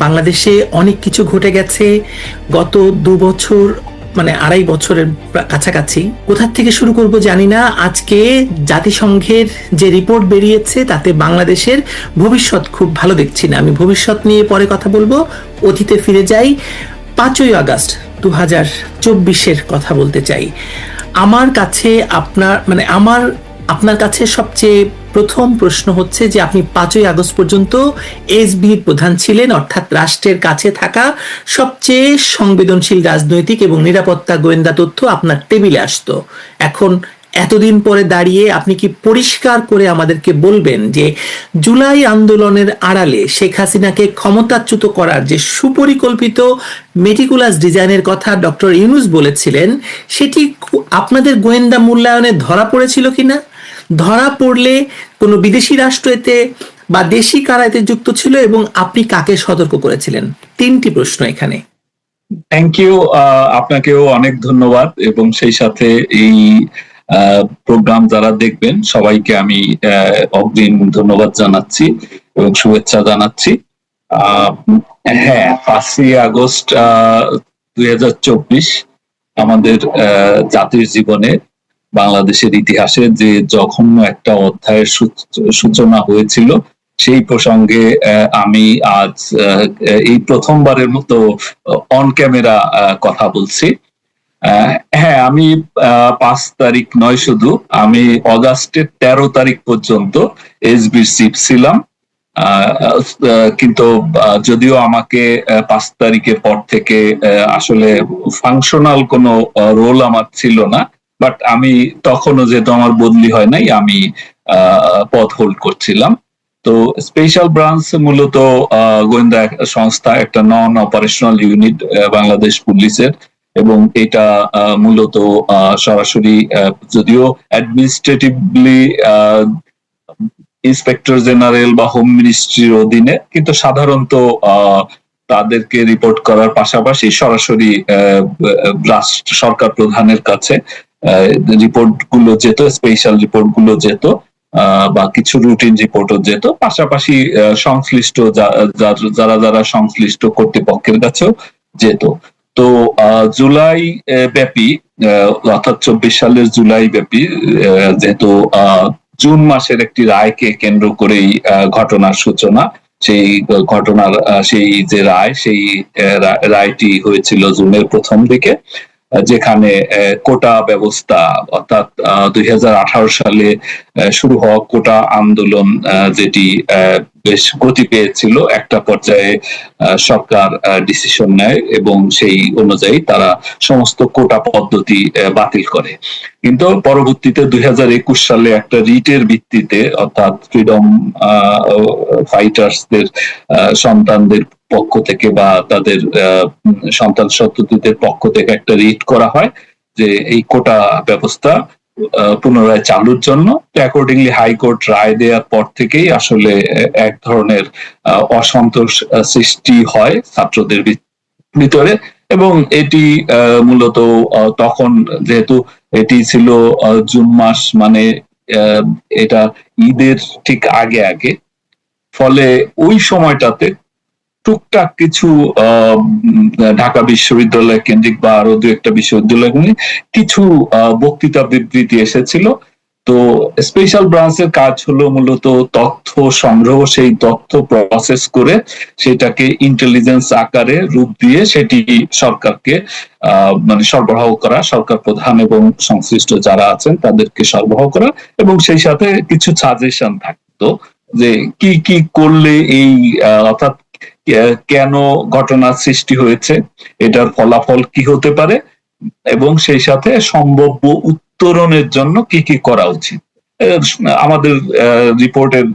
বাংলাদেশে অনেক কিছু ঘটে গেছে গত 2 বছর, মানে 2.5 বছরের কাছাকাছি। কোথা থেকে শুরু করব জানি না। আজকে জাতিসংঘের যে রিপোর্ট বেরিয়েছে তাতে বাংলাদেশের ভবিষ্যৎ খুব ভালো দেখছি না। আমি ভবিষ্যৎ নিয়ে পরে কথা বলবো, অতীতে ফিরে যাই। 5ই আগস্ট 2024-এর কথা বলতে চাই। আমার কাছে আপনার কাছে সবচেয়ে প্রথম প্রশ্ন হচ্ছে যে আপনি 5ই আগস্ট পর্যন্ত এসবির প্রধান ছিলেন, অর্থাৎ রাষ্ট্রের কাছে থাকা সবচেয়ে সংবেদনশীল রাজনৈতিক এবং নিরাপত্তা গোয়েন্দা তথ্য আপনার টেবিলে আসতো। এখন এতদিন পরে দাঁড়িয়ে আপনি কি পরিষ্কার করে আমাদেরকে বলবেন যে জুলাই আন্দোলনের আড়ালে শেখ হাসিনাকে ক্ষমতাচ্যুত করার যে সুপরিকল্পিত মেটিকুলাস ডিজাইনের কথা ডক্টর ইউনূস বলেছিলেন, সেটি আপনাদের গোয়েন্দা মূল্যায়নে ধরা পড়েছিল কিনা? ধরা পড়লে কোনো বিদেশি রাষ্ট্র এতে বা দেশি কারা এতে যুক্ত ছিল, এবং আপনি কাকে সতর্ক করেছিলেন? 3টি প্রশ্ন এখানে। Thank you. আপনাকেও অনেক ধন্যবাদ, এবং সেই সাথে এই প্রোগ্রাম যারা দেখবেন সবাইকে আমি অগ্রিম ধন্যবাদ জানাচ্ছি এবং শুভেচ্ছা জানাচ্ছি। হ্যাঁ, 5ই আগস্ট 2024 আমাদের জাতির জীবনে, বাংলাদেশের ইতিহাসে যে জঘন্য একটা অধ্যায়ের সূচনা হয়েছিল, সেই প্রসঙ্গে আমি আজ এই প্রথমবারের মতো অন ক্যামেরা কথা বলছি। হ্যাঁ, আমি 5 তারিখ নয়, শুধু আমি অগাস্টের 13 তারিখ পর্যন্ত এসবির চিফ ছিলাম। কিন্তু যদিও আমাকে 5 তারিখের পর থেকে আসলে ফাংশনাল কোনো রোল আমার ছিল না, বাট আমি তখনও, যেহেতু আমার বদলি হয় নাই, আমি পদ হোল্ড করছিলাম। তো স্পেশাল ব্রাঞ্চ মূলত গোয়েন্দা সংস্থা, একটা নন অপারেশনাল ইউনিট বাংলাদেশ পুলিশের, এবং এটা মূলত সরাসরি, যদিও অ্যাডমিনিস্ট্রেটিভলি ইন্সপেক্টর জেনারেল বা হোম মিনিস্ট্রির অধীনে, কিন্তু সাধারণত তাদেরকে রিপোর্ট করার পাশাপাশি সরাসরি সরকার প্রধানের কাছে রিপোর্ট গুলো যেত, স্পেশাল রিপোর্ট গুলো যেত, বা কিছু রুটিন রিপোর্টও যেত, পাশাপাশি সংশ্লিষ্ট যারা যারা সংশ্লিষ্ট কর্তৃপক্ষের কাছেও যেত। তো জুলাই ব্যাপী, অর্থাৎ 24 সালের জুলাই ব্যাপী, যেহেতু জুন মাসের একটি রায়কে কেন্দ্র করেই ঘটনার সূচনা, সেই ঘটনার সেই যে রায়, সেই রায়টি হয়েছিল জুনের প্রথম দিকে, যেখানে কোটা ব্যবস্থা, অর্থাৎ 2018 সালে শুরু হওয়া কোটা আন্দোলন, যেটি বেশ গতি পেয়েছিল, একটা পর্যায়ে সরকার ডিসিশন নেয় এবং সেই অনুযায়ী তারা সমস্ত কোটা পদ্ধতি বাতিল করে। কিন্তু পরবর্তীতে 2021 সালে একটা রিটের ভিত্তিতে, অর্থাৎ ফ্রিডম ফাইটার্সদের সন্তানদের পক্ষ থেকে বা তাদের সন্তান সন্ততিদের পক্ষ থেকে একটা রিট করা হয় যে এই কোটা ব্যবস্থা পুনরায় চালুর জন্য। অ্যাকর্ডিংলি হাইকোর্ট রায় দেওয়ার পর থেকেই আসলে এক ধরনের অসন্তোষ সৃষ্টি হয় ছাত্রদের ভিতরে, এবং এটি মূলত তখন, যেহেতু এটি ছিল জুন মাস, মানে এটা ঈদের ঠিক আগে আগে, ফলে ওই সময়টাতে টুকটাক কিছু ঢাকা বিশ্ববিদ্যালয় কেন্দ্রিক বা আরো 2-1টা বিশ্ববিদ্যালয় কিছু বক্তৃতা বিবৃতি এসেছিল। তো স্পেশাল ব্রাঞ্চের কাজ হলো মূলত তথ্য সংগ্রহ, সেই তথ্য প্রসেস করে সেটাকে ইন্টেলিজেন্স আকারে রূপ দিয়ে সেটি সরকারকে মানে সরবরাহ করা, সরকার প্রধান এবং সংশ্লিষ্ট যারা আছেন তাদেরকে সরবরাহ করা, এবং সেই সাথে কিছু সাজেশন থাকতো যে কি কি করলে এই, অর্থাৎ কেন ঘটনার সৃষ্টি হয়েছে, এটার ফলাফল কি হতে পারে, এবং সেই সাথে সম্ভাব্য উত্তরণের জন্য কি কি করা উচিত। আমাদের রিপোর্টের,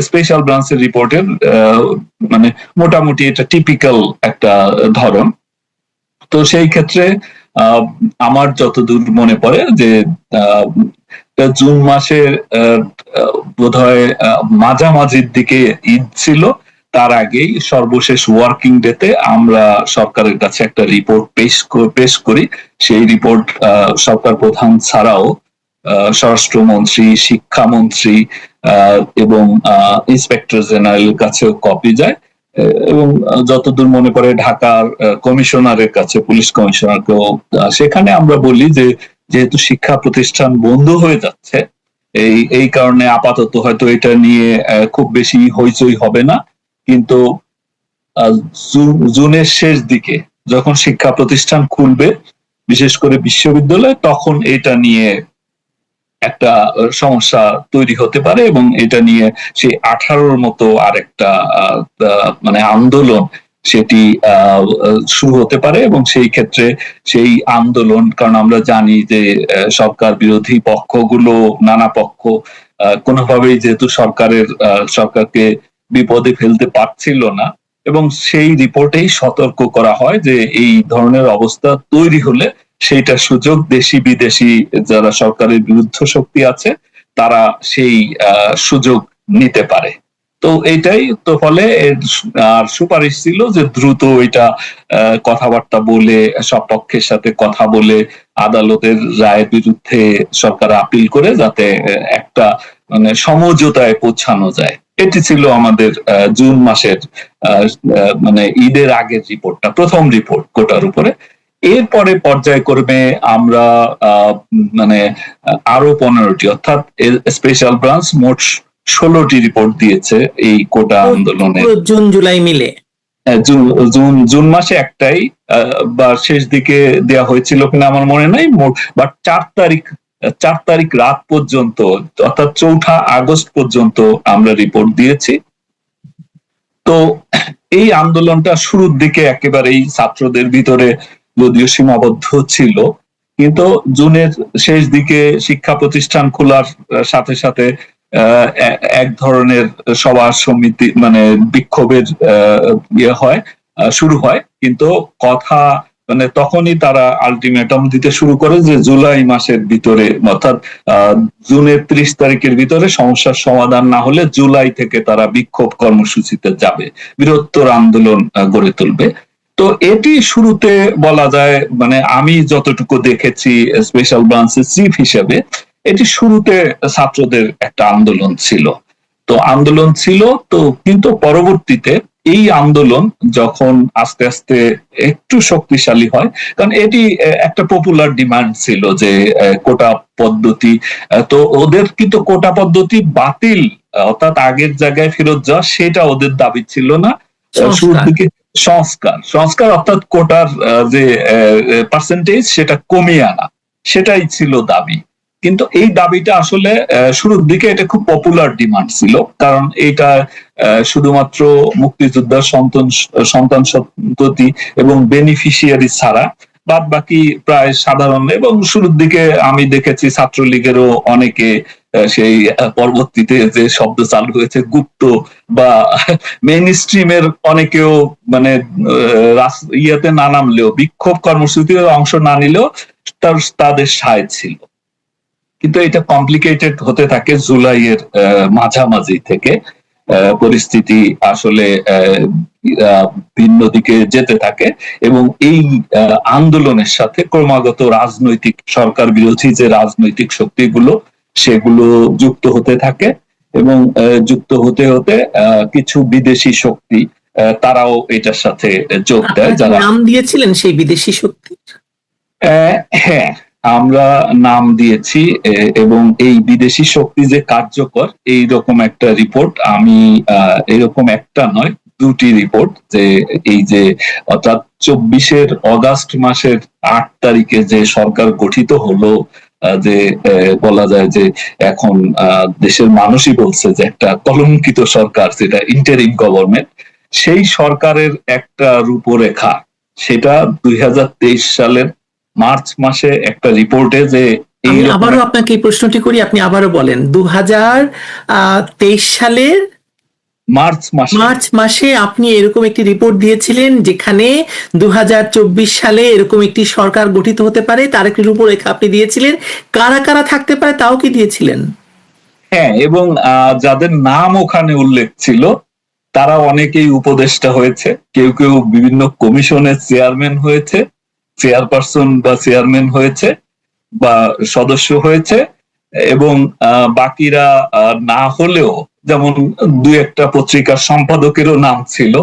স্পেশাল ব্রাঞ্চের রিপোর্টের মানে মোটামুটি এটা টিপিক্যাল একটা ধরন। তো সেই ক্ষেত্রে আমার যতদূর মনে পড়ে যে জুন মাসের বোধহয় মাঝামাঝির দিকে ঈদ ছিল, তার আগেই সর্বশেষ ওয়ার্কিং ডেতে আমরা সরকারের কাছে একটা রিপোর্ট পেশ করি। সেই রিপোর্ট সরকার প্রধান ছাড়াও স্বরাষ্ট্রমন্ত্রী, শিক্ষামন্ত্রী এবং ইন্সপেক্টর জেনারেলের কাছেও কপি যায়, এবং যতদূর মনে পড়ে ঢাকার কমিশনারের কাছে, পুলিশ কমিশনারকেও, সেখানে আমরা বলি যে যেহেতু শিক্ষা প্রতিষ্ঠান বন্ধ হয়ে যাচ্ছে, এই কারণে আপাতত হয়তো এটা নিয়ে খুব বেশি হইচই হবে না, কিন্তু জুনের শেষ দিকে যখন শিক্ষা প্রতিষ্ঠান খুলবে, বিশেষ করে বিশ্ববিদ্যালয়, তখন এটা নিয়ে একটা সমস্যা তৈরি হতে পারে এবং এটা নিয়ে সেই 18-র মতো আরেকটা মানে আন্দোলন সেটি শুরু হতে পারে। এবং সেই ক্ষেত্রে সেই আন্দোলন, কারণ আমরা জানি যে সরকার বিরোধী পক্ষগুলো, নানা পক্ষ কোনোভাবেই যেহেতু সরকারকে বিপদে ফেলতে পারছিল না, এবং সেই রিপোর্টেই সতর্ক করা হয় যে এই ধরনের অবস্থা তৈরি হলে সেইটা সুযোগ দেশি বিদেশি যারা সরকারের বিরুদ্ধ শক্তি আছে তারা সেই সুযোগ নিতে পারে। তো এইটাই তো, ফলে আর সুপারিশ ছিল যে দ্রুত এটা কথাবার্তা বলে, সব পক্ষের সাথে কথা বলে আদালতের রায়ের বিরুদ্ধে সরকার আপিল করে যাতে একটা মানে সমঝোতায় পৌঁছানো যায়। এটি ছিল আমাদের জুন মাসের মানে ঈদের আগের রিপোর্টটা, প্রথম রিপোর্ট কোটার উপরে। এরপরে পর্যায়ক্রমে আমরা মানে আরো 15টি, অর্থাৎ স্পেশাল ব্রাঞ্চ মোট 16টি রিপোর্ট দিয়েছে এই কোটা আন্দোলনে, জুন জুলাই মিলে। জুন মাসে একটাই বা শেষ দিকে দেয়া হয়েছিল কিনা আমার মনে নাই, বাট 4 তারিখ রাত পর্যন্ত, অর্থাৎ 4 আগস্ট পর্যন্ত আমরা রিপোর্ট দিয়েছি। তো এই আন্দোলনটা শুরুর দিকে একেবারেই ছাত্রদের ভিতরে যদিও সীমাবদ্ধ ছিল, কিন্তু জুনের শেষ দিকে শিক্ষা প্রতিষ্ঠান খোলার সাথে সাথে এক ধরনের সভা সমিতি মানে বিক্ষোভের শুরু হয়। কিন্তু কথা মানে তখনই তারা আলটিমেটাম দিতে শুরু করে যে জুলাই মাসের ভিতরে, অর্থাৎ জুনের 30 তারিখের ভিতরে সমস্যার সমাধান না হলে জুলাই থেকে তারা বিক্ষোভ কর্মসূচিতে যাবে, বৃহত্তর আন্দোলন গড়ে তুলবে। তো এটি শুরুতে বলা যায়, মানে আমি যতটুকু দেখেছি স্পেশাল ব্রাঞ্চের চিফ হিসেবে, এটি শুরুতে ছাত্রদের একটা আন্দোলন ছিল। তো কিন্তু পরবর্তীতে এই আন্দোলন যখন আস্তে আস্তে একটু শক্তিশালী হয়, কারণ এটি একটা পপুলার ডিমান্ড ছিল যে কোটা পদ্ধতি, তো ওদের কিন্তু কোটা পদ্ধতি বাতিল, অর্থাৎ আগের জায়গায় ফেরত যাওয়া, সেটা ওদের দাবি ছিল না। শুরুর দিকে সংস্কার অর্থাৎ কোটার যে পার্সেন্টেজ সেটা কমিয়ে আনা, সেটাই ছিল দাবি। কিন্তু এই দাবিটা আসলে শুরুর দিকে এটা খুব পপুলার ডিমান্ড ছিল, কারণ এটা শুধুমাত্র মুক্তিযোদ্ধার সন্তান সন্ততি এবং বেনিফিশিয়ারি ছাড়া বাদ বাকি প্রায় সাধারণ, এবং শুরুর দিকে আমি দেখেছি ছাত্রলীগেরও অনেকে সেই পরবর্তীতে যে শব্দ চালু হয়েছে গুপ্ত বা মেইন স্ট্রিমের অনেকেও মানে ইয়াতে না নামলেও, বিক্ষোভ কর্মসূচিতে অংশ না নিলেও তাদের সায় ছিল। কিন্তু এটা কমপ্লিকেটেড হতে থাকে জুলাইয়ের মাঝামাঝি থেকে, পরিস্থিতি আসলে ভিন্ন দিকে যেতে থাকে এবং এই আন্দোলনের সাথে ক্রমাগত রাজনৈতিক সরকার বিরোধী যে রাজনৈতিক শক্তিগুলো সেগুলো যুক্ত হতে থাকে এবং যুক্ত হতে হতে কিছু বিদেশি শক্তি তারাও এটার সাথে যোগ দেয়। যারা নাম দিয়েছিলেন সেই বিদেশি শক্তি? হ্যাঁ, আমরা নাম দিয়েছি এবং এই বিদেশি শক্তি যে কার্যকর এইরকম একটা রিপোর্ট, আমি এরকম একটা নয় 2টি রিপোর্ট, যে এই যে অর্থাৎ 24 অগাস্ট মাসের 8 তারিখে যে সরকার গঠিত হলো, যে বলা যায় যে এখন দেশের মানুষই বলছে যে একটা কলঙ্কিত সরকার, যেটা ইন্টারিম গভর্নমেন্ট, সেই সরকারের একটা রূপরেখা, সেটা 2023 সালের মার্চ মাসে একটা রিপোর্টে যে আবারও আপনাকে এই প্রশ্নটি করি, আপনি আবারও বলেন। 2023 সালের মার্চ মাসে আপনি এরকম একটি রিপোর্ট দিয়েছিলেন যেখানে 2024 সালে এরকম একটি সরকার গঠিত হতে পারে, তার একটি রূপরেখা আপনি দিয়েছিলেন। কারা কারা থাকতে পারে তাও কি দিয়েছিলেন? হ্যাঁ, এবং যাদের নাম ওখানে উল্লেখ ছিল তারা অনেকেই উপদেষ্টা হয়েছে, কেউ কেউ বিভিন্ন কমিশনের চেয়ারম্যান হয়েছে, চেয়ারপারসন বা চেয়ারম্যান হয়েছে বা সদস্য হয়েছে, এবং বাকিরা না হলেও যেমন 2-1টা পত্রিকার সম্পাদকেরও নাম ছিল,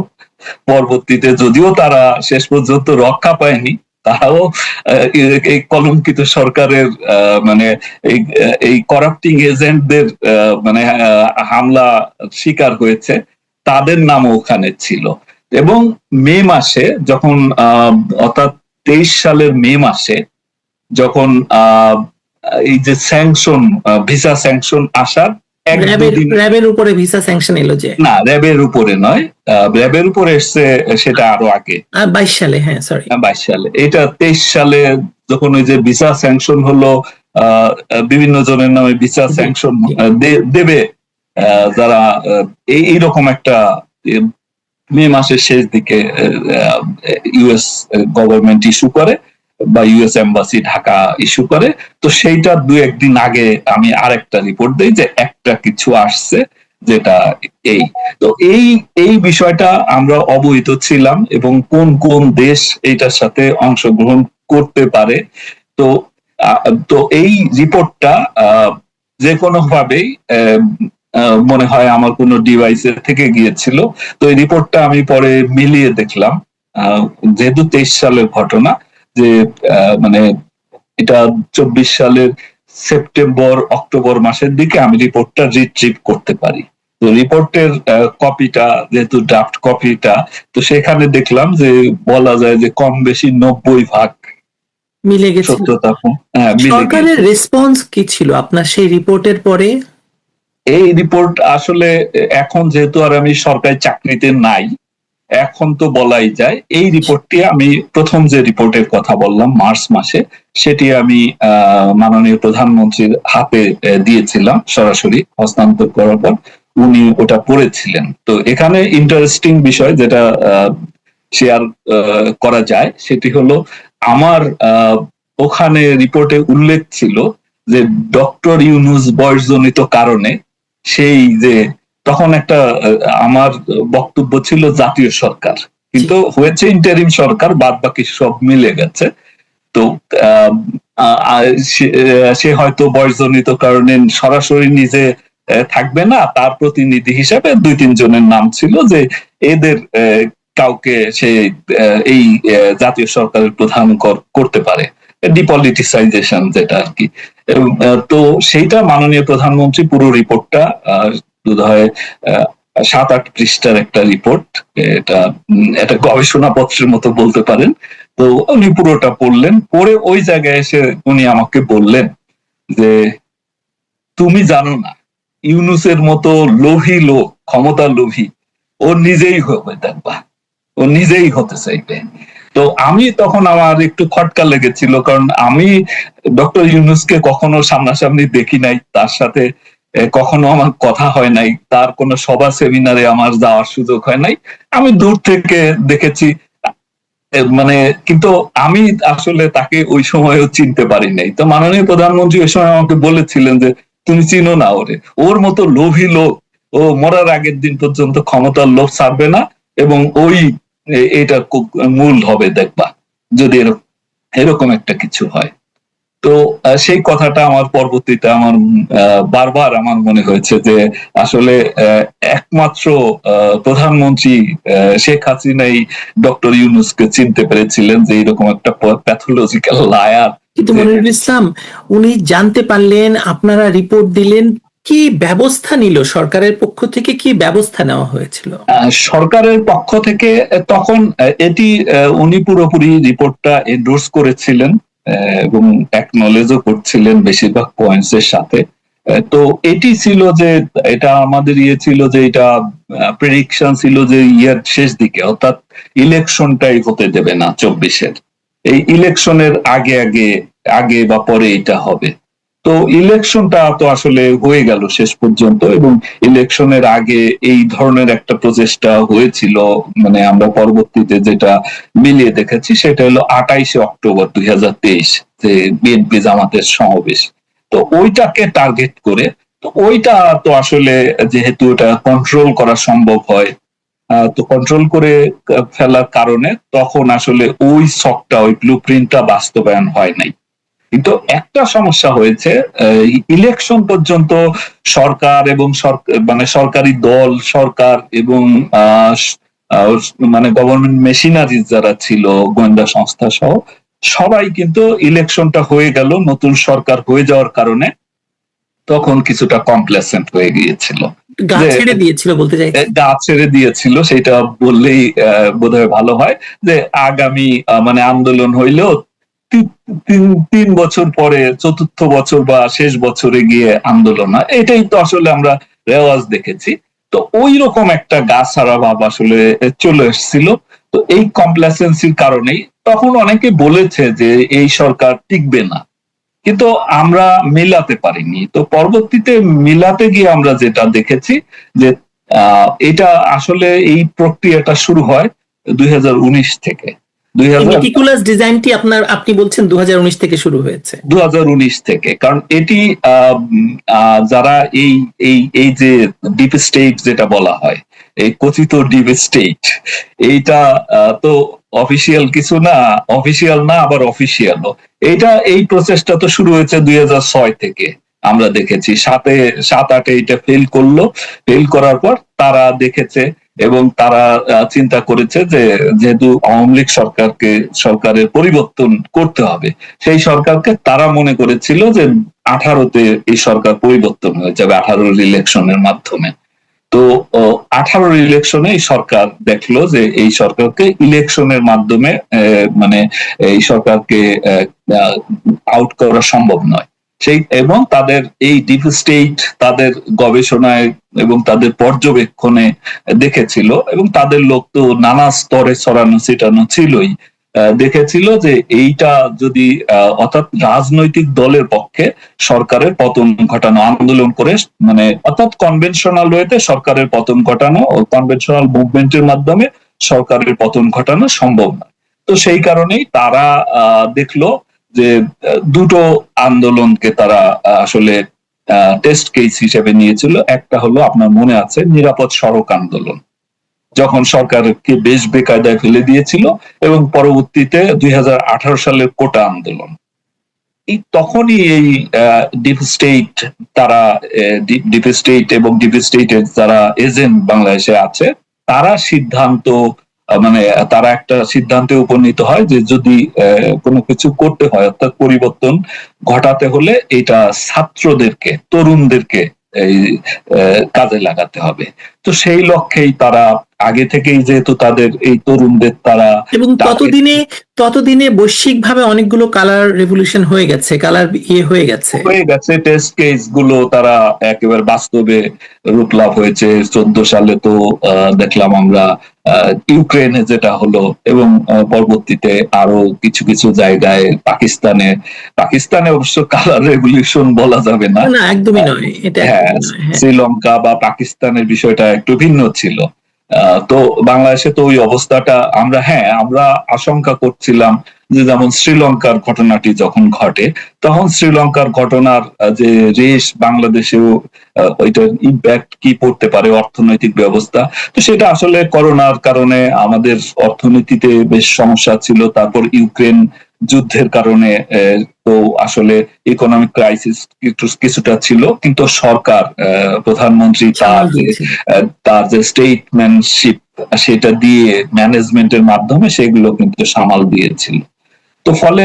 পরবর্তীতে যদিও তারা শেষ পর্যন্ত রক্ষা পায়নি, তারাও এই কলঙ্কিত সরকারের মানে এই করাপ্টিং এজেন্টদের মানে হামলা শিকার হয়েছে, তাদের নামও ওখানে ছিল। এবং মে মাসে যখন অর্থাৎ 23 সালের মে মাসে যখন এই যে স্যাংশন, ভিসা স্যাংশন আসার এক দুদিন, র্যাবের উপরে ভিসা স্যাংশন এলো যে, না র্যাবের উপরে নয়, র্যাবের উপরে এসছে সেটা আরো আগে, 22 সালে, হ্যাঁ সরি 22 সালে। এটা 23 সালে যখন ওই যে ভিসা স্যাংশন হলো, বিভিন্ন জনের নামে ভিসা স্যাংশন দেবে যারা, এইরকম একটা মে মাসের শেষ দিকে ইউএস গভর্নমেন্ট ইস্যু করে বা ইউএস এম্বাসি ঢাকা ইস্যু করে। তো সেইটা 2-1 দিন আগে আমি আরেকটা রিপোর্ট দেই যে একটা কিছু আসছে, যেটা এই, তো এই বিষয়টা আমরা অবহিত ছিলাম এবং কোন কোন দেশ এইটার সাথে অংশগ্রহণ করতে পারে। তো তো এই রিপোর্টটা যে কোনো ভাবেই মনে হয় আমার কোনো ডিভাইসের থেকে গিয়েছিল। তো এই রিপোর্টটা আমি পরে মিলিয়ে দেখলাম, যেহেতু 23 সালের ঘটনা, যে মানে এটা 24 সালের সেপ্টেম্বর অক্টোবর মাসের দিকে আমি রিপোর্টটা রিট্রিভ করতে পারি। তো রিপোর্টের কপিটা যেহেতু ড্রাফট কপিটা, তো সেখানে দেখলাম যে বলা যায় যে কম বেশি 90% মিলে গেছে। সত্যতা সরকারের রেসপন্স কি ছিল আপনার সেই রিপোর্টের পরে? এই রিপোর্ট আসলে এখন যেহেতু আর আমি সরকারি চাকরিতে নাই, এখন তো বলাই যায় এই রিপোর্টটি আমি প্রথম যে রিপোর্টের কথা বললাম মার্চ মাসে, সেটি আমি মাননীয় প্রধানমন্ত্রীর হাতে দিয়েছিলাম সরাসরি হস্তান্তর করার পর, উনি ওটা পড়েছিলেন। তো এখানে ইন্টারেস্টিং বিষয় যেটা শেয়ার করা যায় সেটি হলো, আমার ওখানে রিপোর্টে উল্লেখ ছিল যে ডক্টর ইউনূস বয়সজনিত কারণে, সেই যে তখন একটা আমার বক্তব্য ছিল জাতীয় সরকার, কিন্তু হয়েছে ইন্টারিম সরকার, বাদ বাকি সব মিলে গেছে। তো সে হয়তো বয়সজনিত কারণে সরাসরি নিজে থাকবে না, তার প্রতিনিধি হিসেবে 2-3 জনের নাম ছিল যে এদের কাউকে সে এই জাতীয় সরকারের প্রধান করতে পারে, ডিপলিটিসাইজেশন যেটা আর কি। তো সেইটা মাননীয় প্রধানমন্ত্রী পুরো রিপোর্টটা বোধহয় 7-8 পৃষ্ঠার একটা রিপোর্ট, এটা একটা গবেষণাপত্রের মতো বলতে পারেন। তো উনি পুরোটা পড়লেন, পড়ে ওই জায়গায় এসে উনি আমাকে বললেন যে তুমি জানো না ইউনূসের মতো লোভী লোক, ক্ষমতা লোভী, ও নিজেই হবে, দেখবা ও নিজেই হতে চাইবে। তো আমি তখন আমার একটু খটকা লেগেছিল, কারণ আমি ডক্টর ইউনূসকে কখনো সামনাসামনি দেখি নাই, তার সাথে কখনো আমার কথা হয় নাই, তার কোনো সভা সেমিনারে আমার যাওয়ার সুযোগ হয় নাই, আমি দূর থেকে দেখেছি মানে, কিন্তু আমি আসলে তাকে ওই সময়ও চিনতে পারি নাই। তো মাননীয় প্রধানমন্ত্রী ওই সময় আমাকে বলেছিলেন যে তুমি চিনো না ওরে, ওর মতো লোভী লোক, ও মরার আগের দিন পর্যন্ত ক্ষমতার লোভ ছাড়বে না, এবং ওই এটা মূল হবে দেখবা যদি এরকম একটা কিছু হয়। তো সেই কথাটা আমার পরবর্তীতে আমার বারবার আমার মনে হয়েছে যে আসলে একমাত্র প্রধানমন্ত্রী শেখ হাসিনাই ডক্টর ইউনূসকে চিনতে পেরেছিলেন যে এরকম একটা প্যাথোলজিক্যাল লায়ার। কিন্তু মনিরুল ইসলাম, উনি জানতে পারলেন, আপনারা রিপোর্ট দিলেন, কি ব্যবস্থা নিল সরকারের পক্ষ থেকে, কি ব্যবস্থা নেওয়া হয়েছিল? সরকারের পক্ষ থেকে তখন এটি উনি পুরোপুরি রিপোর্টটা এন্ডোর্স করেছিলেন এবং অ্যাকনলেজও করছিলেন বেশিরভাগ পয়েন্টস এর সাথে। তো এটি ছিল যে এটা আমাদের ছিল যে এটা প্রেডিকশন ছিল যে ইয়ার শেষ দিকে, অর্থাৎ ইলেকশনটাই হতে দেবে না 24-এর, এই ইলেকশনের আগে আগে আগে বা পরে এটা হবে। তো ইলেকশনটা তো আসলে হয়ে গেল শেষ পর্যন্ত, এবং ইলেকশনের আগে এই ধরনের একটা প্রচেষ্টা হয়েছিল, মানে আমরা পরবর্তীতে যেটা মিলিয়ে দেখেছি সেটা হলো 28 অক্টোবর 2023, যে বিএনপি জামাতের সমাবেশ। তো ওইটাকে টার্গেট করে, তো ওইটা তো আসলে যেহেতু এটা কন্ট্রোল করা সম্ভব হয়, তো কন্ট্রোল করে ফেলার কারণে তখন আসলে ওই শকটা, ওই ব্লু প্রিন্টটা বাস্তবায়ন হয় নাই। কিন্তু একটা সমস্যা হয়েছে, ইলেকশন পর্যন্ত সরকার এবং মানে সরকারি দল, সরকার এবং মানে গভর্নমেন্ট মেশিনারি যারা ছিল, গোয়েন্দা সংস্থা সহ সবাই কিন্তু ইলেকশনটা হয়ে গেল নতুন সরকার হয়ে যাওয়ার কারণে তখন কিছুটা কমপ্লেসেন্ট হয়ে গিয়েছিল, গা যে ছেড়ে দিয়েছিল বলতে চাইছি। গা ছেড়ে দিয়েছিল, সেটা বললেই বোধহয় ভালো হয়। যে আগামী মানে আন্দোলন হইলেও 3 বছর পরে চতুর্থ বছর বা শেষ বছরে গিয়ে আন্দোলন হয়, এটাই তো আসলে আমরা রেওয়াজ দেখেছি। তো ওই রকম একটা গা ছাড়া ভাব আসলে চলে এসেছিল। তো এই কমপ্লেসেন্সির কারণেই তখন অনেকে বলেছে যে এই সরকার টিকবে না, কিন্তু আমরা মিলাতে পারিনি। তো পরবর্তীতে মিলাতে গিয়ে আমরা যেটা দেখেছি যে এটা আসলে এই প্রক্রিয়াটা শুরু হয় 2019 থেকে। এই মেটিকুলাস ডিজাইনটি আপনি বলছেন 2019 থেকে শুরু হয়েছে। 2019 থেকে, কারণ এটি যারা এই এই এই যে ডিপ স্টেট যেটা বলা হয়, এই কথিত ডিপ স্টেট, এইটা তো অফিসিয়াল কিছু না, অফিসিয়াল না আবার অফিসিয়ালও। এই প্রসেসটা তো শুরু হয়েছে 2006 থেকে। আমরা দেখেছি 7-8 এটা ফেল করলো। ফেল করার পর তারা দেখেছে এবং তারা চিন্তা করেছে যে যেহেতু আওয়ামী লীগ সরকারের পরিবর্তন করতে হবে, সেই সরকারকে তারা মনে করেছিল যে 18-তে এই সরকার পরিবর্তন হয়ে যাবে, 18-র ইলেকশনের মাধ্যমে। তো 18-র ইলেকশনে এই সরকার দেখলো যে এই সরকারকে ইলেকশনের মাধ্যমে মানে এই সরকারকে আউট করা সম্ভব নয়। এবং তাদের এই ডিপ স্টেট তাদের গবেষণায় এবং তাদের পর্যবেক্ষণে দেখেছিল, এবং তাদের লোক তো নানা স্তরে ছড়ানো ছিটানো ছিলই, দেখেছিল যে এইটা যদি অর্থাৎ রাজনৈতিক দলের পক্ষে সরকারের পতন ঘটানো, আন্দোলন করে, মানে অর্থাৎ কনভেনশনাল ওয়েতে সরকারের পতন ঘটানো ও কনভেনশনাল মুভমেন্টের মাধ্যমে সরকারের পতন ঘটানো সম্ভব না। তো সেই কারণেই তারা দেখলো যে দুটো আন্দোলনকে তারা আসলে টেস্ট কেস হিসেবে নিয়েছিল। একটা হলো আপনার মনে আছে নিরাপদ সড়ক আন্দোলন, যখন সরকারকে বেশ বেকায়দায় ফেলে দিয়েছিল, এবং পরবর্তীতে 2018 সালের কোটা আন্দোলন। তখনই এই ডিপ স্টেট তারা ডিপ স্টেট এবং ডিপ স্টেটের যারা এজেন্ট বাংলাদেশে আছে, তারা মানে তারা একটা সিদ্ধান্তে উপনীত হয় যে যদি কোনো কিছু করতে হয়, অর্থাৎ পরিবর্তন ঘটাতে হলে এটা ছাত্রদেরকে, তরুণদেরকে এই কাজে লাগাতে হবে। তো সেই লক্ষ্যেই তারা আগে থেকেই, যেহেতু তাদের এই তরুণদের তারা, এবং ততদিনে বৈশ্বিকভাবে অনেকগুলো কালার রেভলিউশন হয়ে গেছে, কালার হয়ে গেছে টেস্ট কেস গুলো তারা একেবারে বাস্তবে রূপ লাভ হয়েছে। 14 সালে তো দেখলাম আমরা ইউক্রেনে যেটা হলো, এবং পরবর্তীতে আরো কিছু কিছু জায়গায় পাকিস্তানে অবশ্য কালার রেভলিউশন বলা যাবে না, না একদমই নয়, এটা হ্যাঁ, শ্রীলঙ্কা বা পাকিস্তানের বিষয়টা একটু ভিন্ন ছিল। তো বাংলাদেশে তো ওই অবস্থাটা আমরা আশঙ্কা করছিলাম যে যেমন শ্রীলঙ্কার ঘটনাটি যখন ঘটে, তখন শ্রীলঙ্কার ঘটনার যে রেশ বাংলাদেশেও ওইটার ইম্প্যাক্ট কি পড়তে পারে অর্থনৈতিক ব্যবস্থা। তো সেটা আসলে করোনার কারণে আমাদের অর্থনীতিতে বেশ সমস্যা ছিল, তারপর ইউক্রেন যুদ্ধের কারণে তো আসলে ইকোনমিক ক্রাইসিস কিছুটা ছিল, কিন্তু সরকার, প্রধানমন্ত্রী তার যে স্টেটম্যানশিপ সেটা দিয়ে, ম্যানেজমেন্টের মাধ্যমে সেগুলো কিন্তু সামাল দিয়েছিল। তো ফলে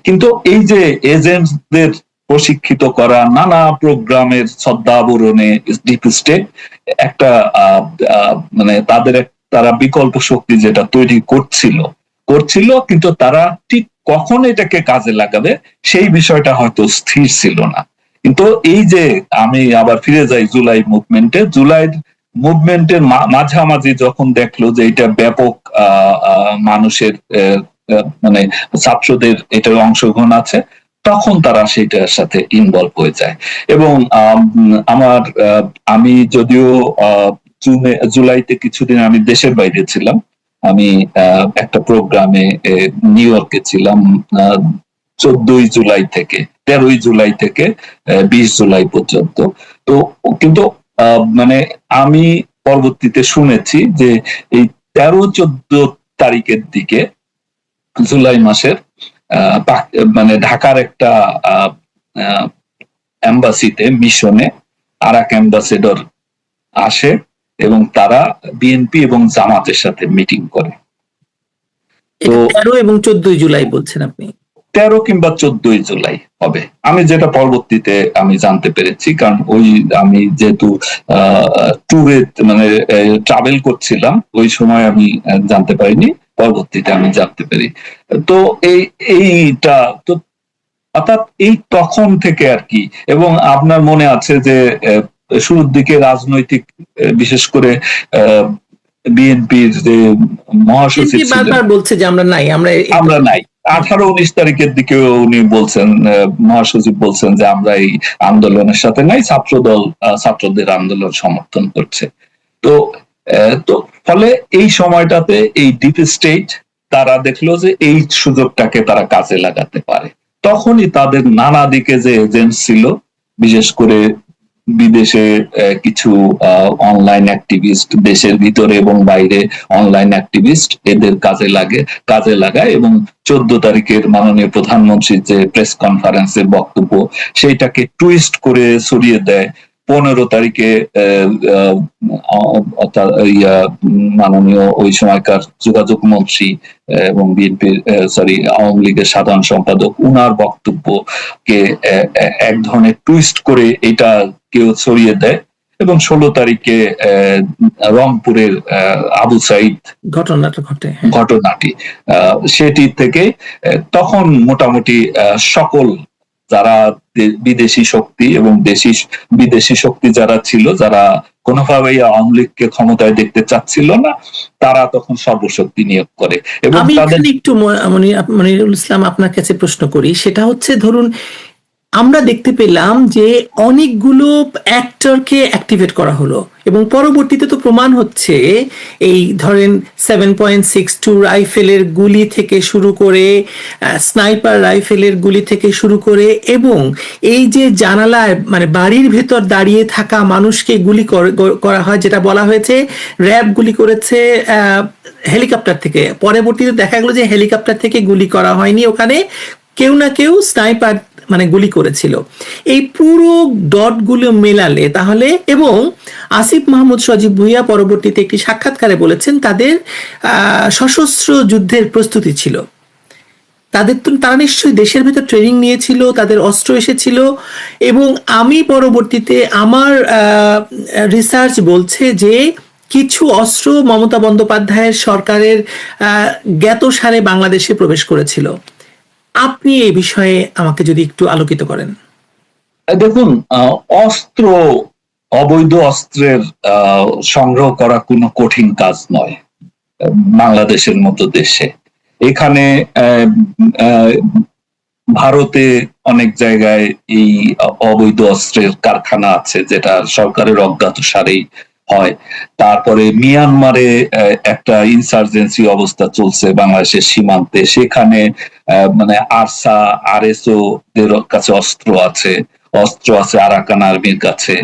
কিন্তু এই যে এজেন্টদের প্রশিক্ষিত করা, নানা প্রোগ্রামের ছদ্মাবরণে ডিপ স্টেট একটা মানে তারা বিকল্প শক্তি যেটা তৈরি করছিল, কিন্তু তারা ঠিক কখন এটাকে কাজে লাগাবে সেই বিষয়টা হয়তো স্থির ছিল না। কিন্তু এই যে আমি আবার ফিরে যাই জুলাই মুভমেন্টের মাঝামাঝি যখন দেখলো যে এটা ব্যাপক মানুষের মানে ছাত্রদের এটার অংশগ্রহণ আছে, তখন তারা সেটার সাথে ইনভলভ হয়ে যায়। এবং আমি যদিও জুলাইতে কিছুদিন আমি দেশের বাইরে ছিলাম, আমি একটা প্রোগ্রামে নিউ ইয়র্কে ছিলাম 14ই জুলাই থেকে 13ই জুলাই থেকে 20 জুলাই পর্যন্ত। তো কিন্তু মানে আমি পরবর্তীতে শুনেছি যে এই 13-14 তারিখের দিকে জুলাই মাসের মানে ঢাকার একটা এম্বাসিতে, মিশনে আর এক অ্যাম্বাসেডর আসে এবং তারা বিএনপি এবং জামাতের সাথে মিটিং করে। এটা 13 এবং 14 জুলাই বলছেন আপনি? 13 কিংবা 14 জুলাই হবে, আমি যেটা পরবর্তীতে আমি জানতে পেরেছি, কারণ ওই আমি যেহেতু ট্যুরে মানে ট্রাভেল করছিলাম ওই সময় আমি জানতে পারিনি, পরবর্তীতে আমি জানতে পারি। তো এইটা তো অর্থাৎ এই তখন থেকে আর কি। এবং আপনার মনে আছে যে শুরুর দিকে রাজনৈতিক বিশেষ করে বিএনপির যে মহাসচিব ছিলেন, বারবার বলছে যে আমরা নাই, আমরা নাই। 18-19 তারিখের দিকে উনি বলছেন, মহাসচিব বলছেন যে আমরা এই আন্দোলনের সাথে নাই, ছাত্রদল ছাত্রদের আন্দোলন সমর্থন করছে। তো তো ফলে এই সময়টাতে এই ডিপ স্টেট তারা দেখলো যে এই সুযোগটাকে তারা কাজে লাগাতে পারে। তখনই তাদের নানা দিকে যে এজেন্ট ছিল, বিশেষ করে বিদেশে কিছু অনলাইন অ্যাক্টিভিস্ট, দেশের ভিতরে এবং বাইরে অনলাইন অ্যাক্টিভিস্ট, এদের কাজে লাগায় এবং 14 তারিখের মাননীয় প্রধানমন্ত্রীর যে প্রেস কনফারেন্সের বক্তব্য সেইটাকে টুইস্ট করে সরিয়ে দেয়। 15 তারিখে মাননীয় ওই সময়কার যোগাযোগ মন্ত্রী এবং বিএনপির আওয়ামী লীগের সাধারণ সম্পাদক উনার বক্তব্যকে এক ধরনের টুইস্ট করে এটা কেউ ছড়িয়ে দেয় এবং 16 তারিখে রংপুরের আবু সাইদ ঘটনাটি সেটি থেকে তখন মোটামুটি সকল যারা বিদেশি শক্তি এবং বিদেশি শক্তি যারা ছিল, যারা কোনোভাবেই আওয়ামী লীগকে ক্ষমতায় দেখতে চাচ্ছিল না, তারা তখন সর্বশক্তি নিয়োগ করে। এবং আমি একটু মনিরুল ইসলাম আপনার কাছে প্রশ্ন করি, সেটা হচ্ছে ধরুন আমরা দেখতে পেলাম যে অনেকগুলো অ্যাক্টরকে অ্যাক্টিভেট করা হলো এবং পরবর্তীতে তো প্রমাণ হচ্ছে এই ধরেন 7.62 রাইফেলের গুলি থেকে শুরু করে স্নাইপার রাইফেলের গুলি থেকে শুরু করে এবং এই যে জানালায় মানে বাড়ির ভেতর দাঁড়িয়ে থাকা মানুষকে গুলি করা হয়, যেটা বলা হয়েছে র্যাব গুলি করেছে হেলিকপ্টার থেকে। পরবর্তীতে দেখা গেল যে হেলিকপ্টার থেকে গুলি করা হয়নি, ওখানে কেউ না কেউ স্নাইপার মানে গুলি করেছিল। এই পুরো ডটগুলো মেলালে তাহলে, এবং আসিফ মাহমুদ সজীব ভুইয়া পরবর্তীতে একটি সাক্ষাৎকারে বলেছেন তাদের সশস্ত্র যুদ্ধের প্রস্তুতি ছিল, তারা নিশ্চয়ই দেশের ভেতর ট্রেনিং নিয়েছিল, তাদের অস্ত্র এসেছিল। এবং আমি পরবর্তীতে আমার রিসার্চ বলছে যে কিছু অস্ত্র মমতা বন্দ্যোপাধ্যায়ের সরকারের জ্ঞাতসারে বাংলাদেশে প্রবেশ করেছিল। আপনি এই বিষয়ে আমাকে যদি একটু আলোকিত করেন। দেখুন, অস্ত্র, অবৈধ অস্ত্রের সংগ্রহ করা কোনো কঠিন কাজ নয় বাংলাদেশের মতো দেশে। এখানে ভারতে অনেক জায়গায় এই অবৈধ অস্ত্রের কারখানা আছে, যেটা সরকারের অজ্ঞাতসারেই হয়। তারপরে মিয়ানমারে একটা ইনসার্জেন্সি অবস্থা চলছে বাংলাদেশের সীমান্তে, সেখানে মানে আরসা আরএসও দের কাছে অস্ত্র আছে আরাকান আর্মির কাছে।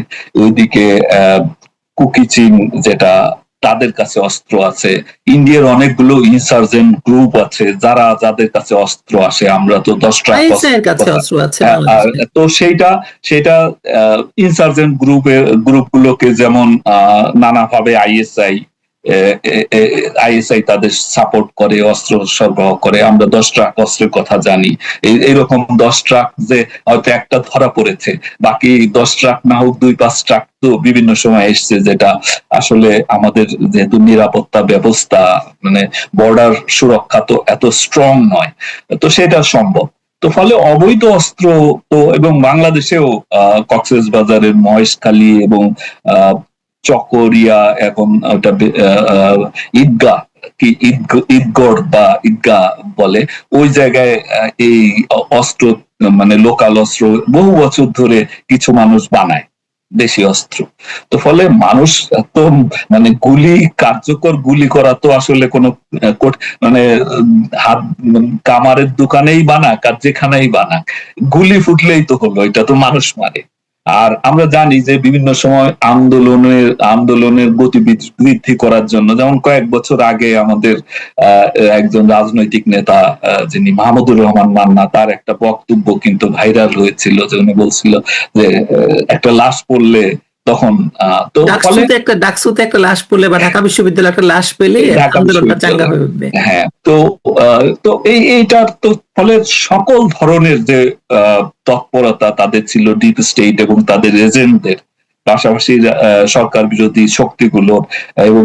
ওইদিকে কুকিচিন যেটা, তাদের কাছে অস্ত্র আছে। ইন্ডিয়ার অনেকগুলো ইনসার্জেন্ট গ্রুপ আছে যাদের কাছে অস্ত্র আসে। আমরা তো 10টা তো সেটা ইনসার্জেন্ট গ্রুপগুলোকে যেমন নানাভাবে আইএসআই তাদের সাপোর্ট করে, অস্ত্র সরবরাহ করে। আমরা 10 ট্রাক অস্ত্রের কথা জানি। এইরকম 10 ট্রাক যে হয়তো একটা ধরা পড়েছে, বাকি 10 ট্রাক না হোক 2-5 ট্রাক তো বিভিন্ন সময় এসছে, যেটা আসলে আমাদের যেহেতু নিরাপত্তা ব্যবস্থা মানে বর্ডার সুরক্ষা তো এত স্ট্রং নয়, তো সেটা সম্ভব। তো ফলে অবৈধ অস্ত্র তো, এবং বাংলাদেশেও কক্সবাজারের মহেশখালী এবং চকরিয়া, এখন ওটা ঈদগড় বা ঈদগাহ বলে, ওই জায়গায় এই অস্ত্র মানে লোকাল অস্ত্র বহু বছর ধরে কিছু মানুষ বানায় দেশি অস্ত্র। তো ফলে মানুষ তো মানে কার্যকর গুলি করা তো আসলে কোনো মানে হাত কামারের দোকানেই বানাক আর যেখানেই বানাক, গুলি ফুটলেই তো হলো, এটা তো মানুষ মারে। আর আমরা জানি যে বিভিন্ন সময় আন্দোলনের গতি বৃদ্ধি করার জন্য, যেমন কয়েক বছর আগে আমাদের একজন রাজনৈতিক নেতা যিনি মাহমুদুর রহমান মান্না, তার একটা বক্তব্য কিন্তু ভাইরাল হয়েছিল, যে উনি বলছিল যে একটা লাশ পড়লে তখন তো ফলে ডাকসুতে একটা লাশ পড়লে বা ঢাকা বিশ্ববিদ্যালয়ে একটা লাশ পেলে ঢাকা আন্দোলনটা চাঙ্গা বিশ্ববিদ্যালয়, হয়ে উঠবে। হ্যাঁ। তো তো এইটার তো ফলে সকল ধরনের যে তৎপরতা তাদের ছিল, ডিপ স্টেট এবং তাদের এজেন্টদের, পাশাপাশি সরকার বিরোধী শক্তিগুলো এবং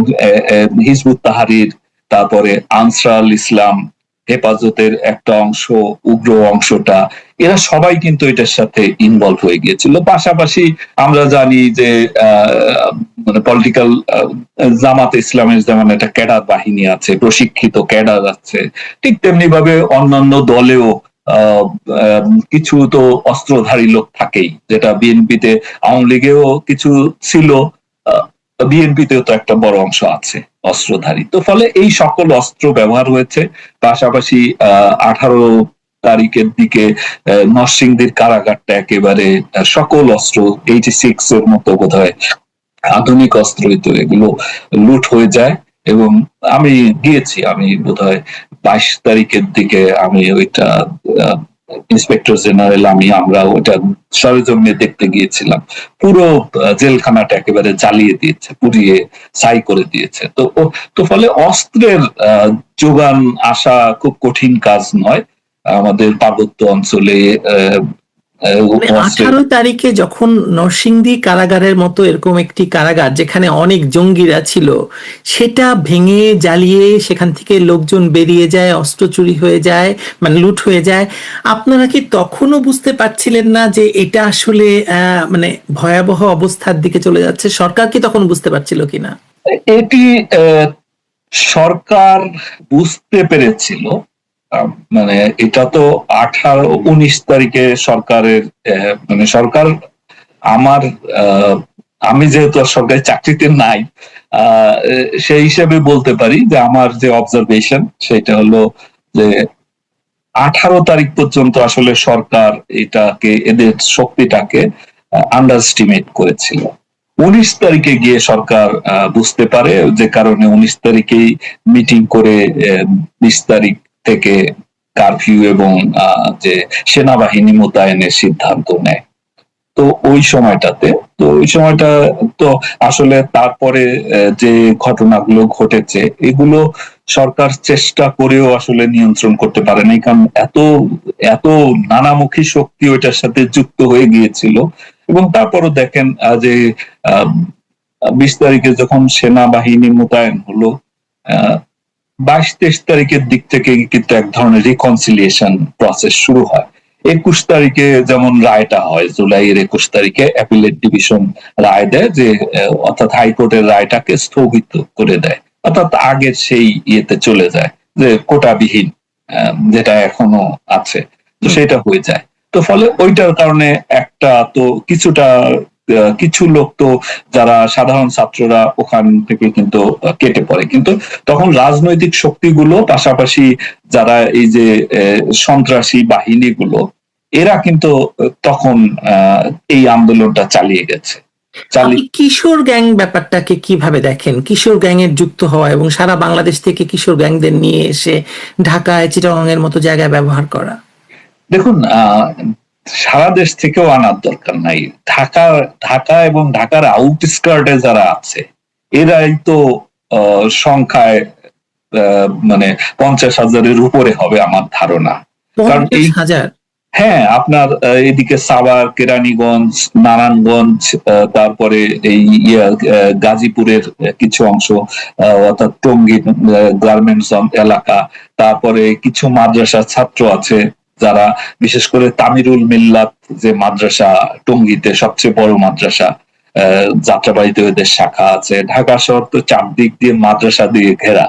হিজবুত তাহরির, তারপরে আনসার ইসলাম, হেফাজতের একটা অংশ, উগ্র অংশটা, এরা সবাই কিন্তু এটার সাথে ইনভলভ হয়ে গিয়েছিল। পাশাপাশি আমরা জানি যে মানে পলিটিক্যাল জামাতে ইসলামের যেমন একটা ক্যাডার বাহিনী আছে, প্রশিক্ষিত ক্যাডার আছে, ঠিক তেমনি ভাবে অন্যান্য দলেও কিছু তো অস্ত্রধারী লোক থাকেই, যেটা বিএনপিতে, আওয়ামী লীগেও কিছু ছিল, বিএনপিতেও তো একটা বড় অংশ আছে অস্ত্রধারী। তো ফলে এই সকল অস্ত্র ব্যবহার হয়েছে। পাশাপাশি 18 তারিখের দিকে নরসিংদীর কারাগারটা একেবারে সকল অস্ত্র, 86 এর মতো বোধহয় আধুনিক অস্ত্র, তো এগুলো লুট হয়ে যায়। এবং আমি গিয়েছি, আমি বোধহয় 22 তারিখের দিকে আমি ওইটা ইন্সপেক্টর জেনারেল, আমরা ওইটা সরেজমিনে দেখতে গিয়েছিলাম। পুরো জেলখানাটা একেবারে জ্বালিয়ে দিয়েছে, পুড়িয়ে ছাই করে দিয়েছে। তো ফলে অস্ত্রের যোগান আসা খুব কঠিন কাজ নয় আমাদের পার্বত্য অঞ্চলে। 18 তারিখে যখন নরসিংদী কারাগারের মতো এরকম একটি কারাগার যেখানে অনেক জঙ্গিরা ছিল, সেটা ভেঙে জ্বালিয়ে সেখান থেকে লোকজন বেরিয়ে যায়, অস্ত্র চুরি হয়ে যায়, মানে লুট হয়ে যায়, আপনারা কি তখনও বুঝতে পারছিলেন না যে এটা আসলে মানে ভয়াবহ অবস্থার দিকে চলে যাচ্ছে? সরকার কি তখন বুঝতে পারছিল কিনা? এটি সরকার বুঝতে পেরেছিল। মানে এটা তো 19 তারিখে সরকারের, মানে সরকার, আমার আমি যেহেতু সরকারি চাকরিতে নাই, সেই হিসেবে বলতে পারি যে আমার যে অবজারভেশন সেটা হলো যে 18 তারিখ পর্যন্ত আসলে সরকার এটাকে, এদের শক্তিটাকে আন্ডারস্টিমেট করেছিল। 19 তারিখে গিয়ে সরকার বুঝতে পারে, যে কারণে 19 তারিখেই মিটিং করে 20 তারিখ থেকে কারফিউ এবং যে সেনাবাহিনী মোতায়েনের সিদ্ধান্ত নেয়। তো ওই সময়টা তো আসলে তারপরে যে ঘটনাগুলো ঘটেছে, এগুলো সরকার চেষ্টা করেও আসলে নিয়ন্ত্রণ করতে পারে নাই, কারণ এত এত নানামুখী শক্তি ওইটার সাথে যুক্ত হয়ে গিয়েছিল। এবং তারপরও দেখেন যে 20 তারিখে যখন সেনাবাহিনী মোতায়েন হলো, 22-23 তারিখের দিক থেকে কিন্তু এক ধরনের রিকনসিলিয়েশন প্রসেস শুরু হয়। 21 তারিখে যেমন রায়টা হয়, জুলাইয়ের 21 তারিখে অ্যাপিলেট ডিভিশন রায় দেয় যে, অর্থাৎ হাইকোর্টের রায়টাকে স্থগিত করে দেয়, অর্থাৎ আগের সেই ইয়েতে চলে যায়, যে কোটাবিহীন যেটা এখনো আছে, তো সেটা হয়ে যায়। তো ফলে ওইটার কারণে একটা তো কিছুটা কিছু লোক তো, যারা সাধারণ ছাত্ররা, ওখান থেকে কিন্তু কেটে পড়ে। কিন্তু তখন রাজনৈতিক শক্তিগুলো, পাশাপাশি যারা এই যে সন্ত্রাসী বাহিনীগুলো, এরা কিন্তু তখন এই আন্দোলনটা চালিয়ে গেছে। আপনি কিশোর গ্যাং ব্যাপারটাকে কিভাবে দেখেন? কিশোর গ্যাং এর যুক্ত হওয়া এবং সারা বাংলাদেশ থেকে কিশোর গ্যাংদের নিয়ে এসে ঢাকায়, চিটাগাং এর মতো জায়গায় ব্যবহার করা। দেখুন, সারা দেশ থেকেও আনার দরকার নাই। ঢাকা এবং ঢাকার আউটস্কার্টে যারা আছে, এরাই তো সংখ্যায় মানে 50,000-এর উপরে হবে আমার ধারণা। কারণ 50,000? হ্যাঁ, আপনার এদিকে সাভার, কেরানীগঞ্জ, নারায়ণগঞ্জ, তারপরে এই গাজীপুরের কিছু অংশ, অর্থাৎ টঙ্গী গার্মেন্টস এলাকা, তারপরে কিছু মাদ্রাসা ছাত্র আছে যারা, বিশেষ করে তামিরুল মিল্লাত যে মাদ্রাসা টঙ্গীতে সবচেয়ে বড় মাদ্রাসা, যাত্রাবাড়িতে ওদের শাখা আছে। ঢাকা শহর তো চারদিক দিয়ে মাদ্রাসা দিয়ে ঘেরা।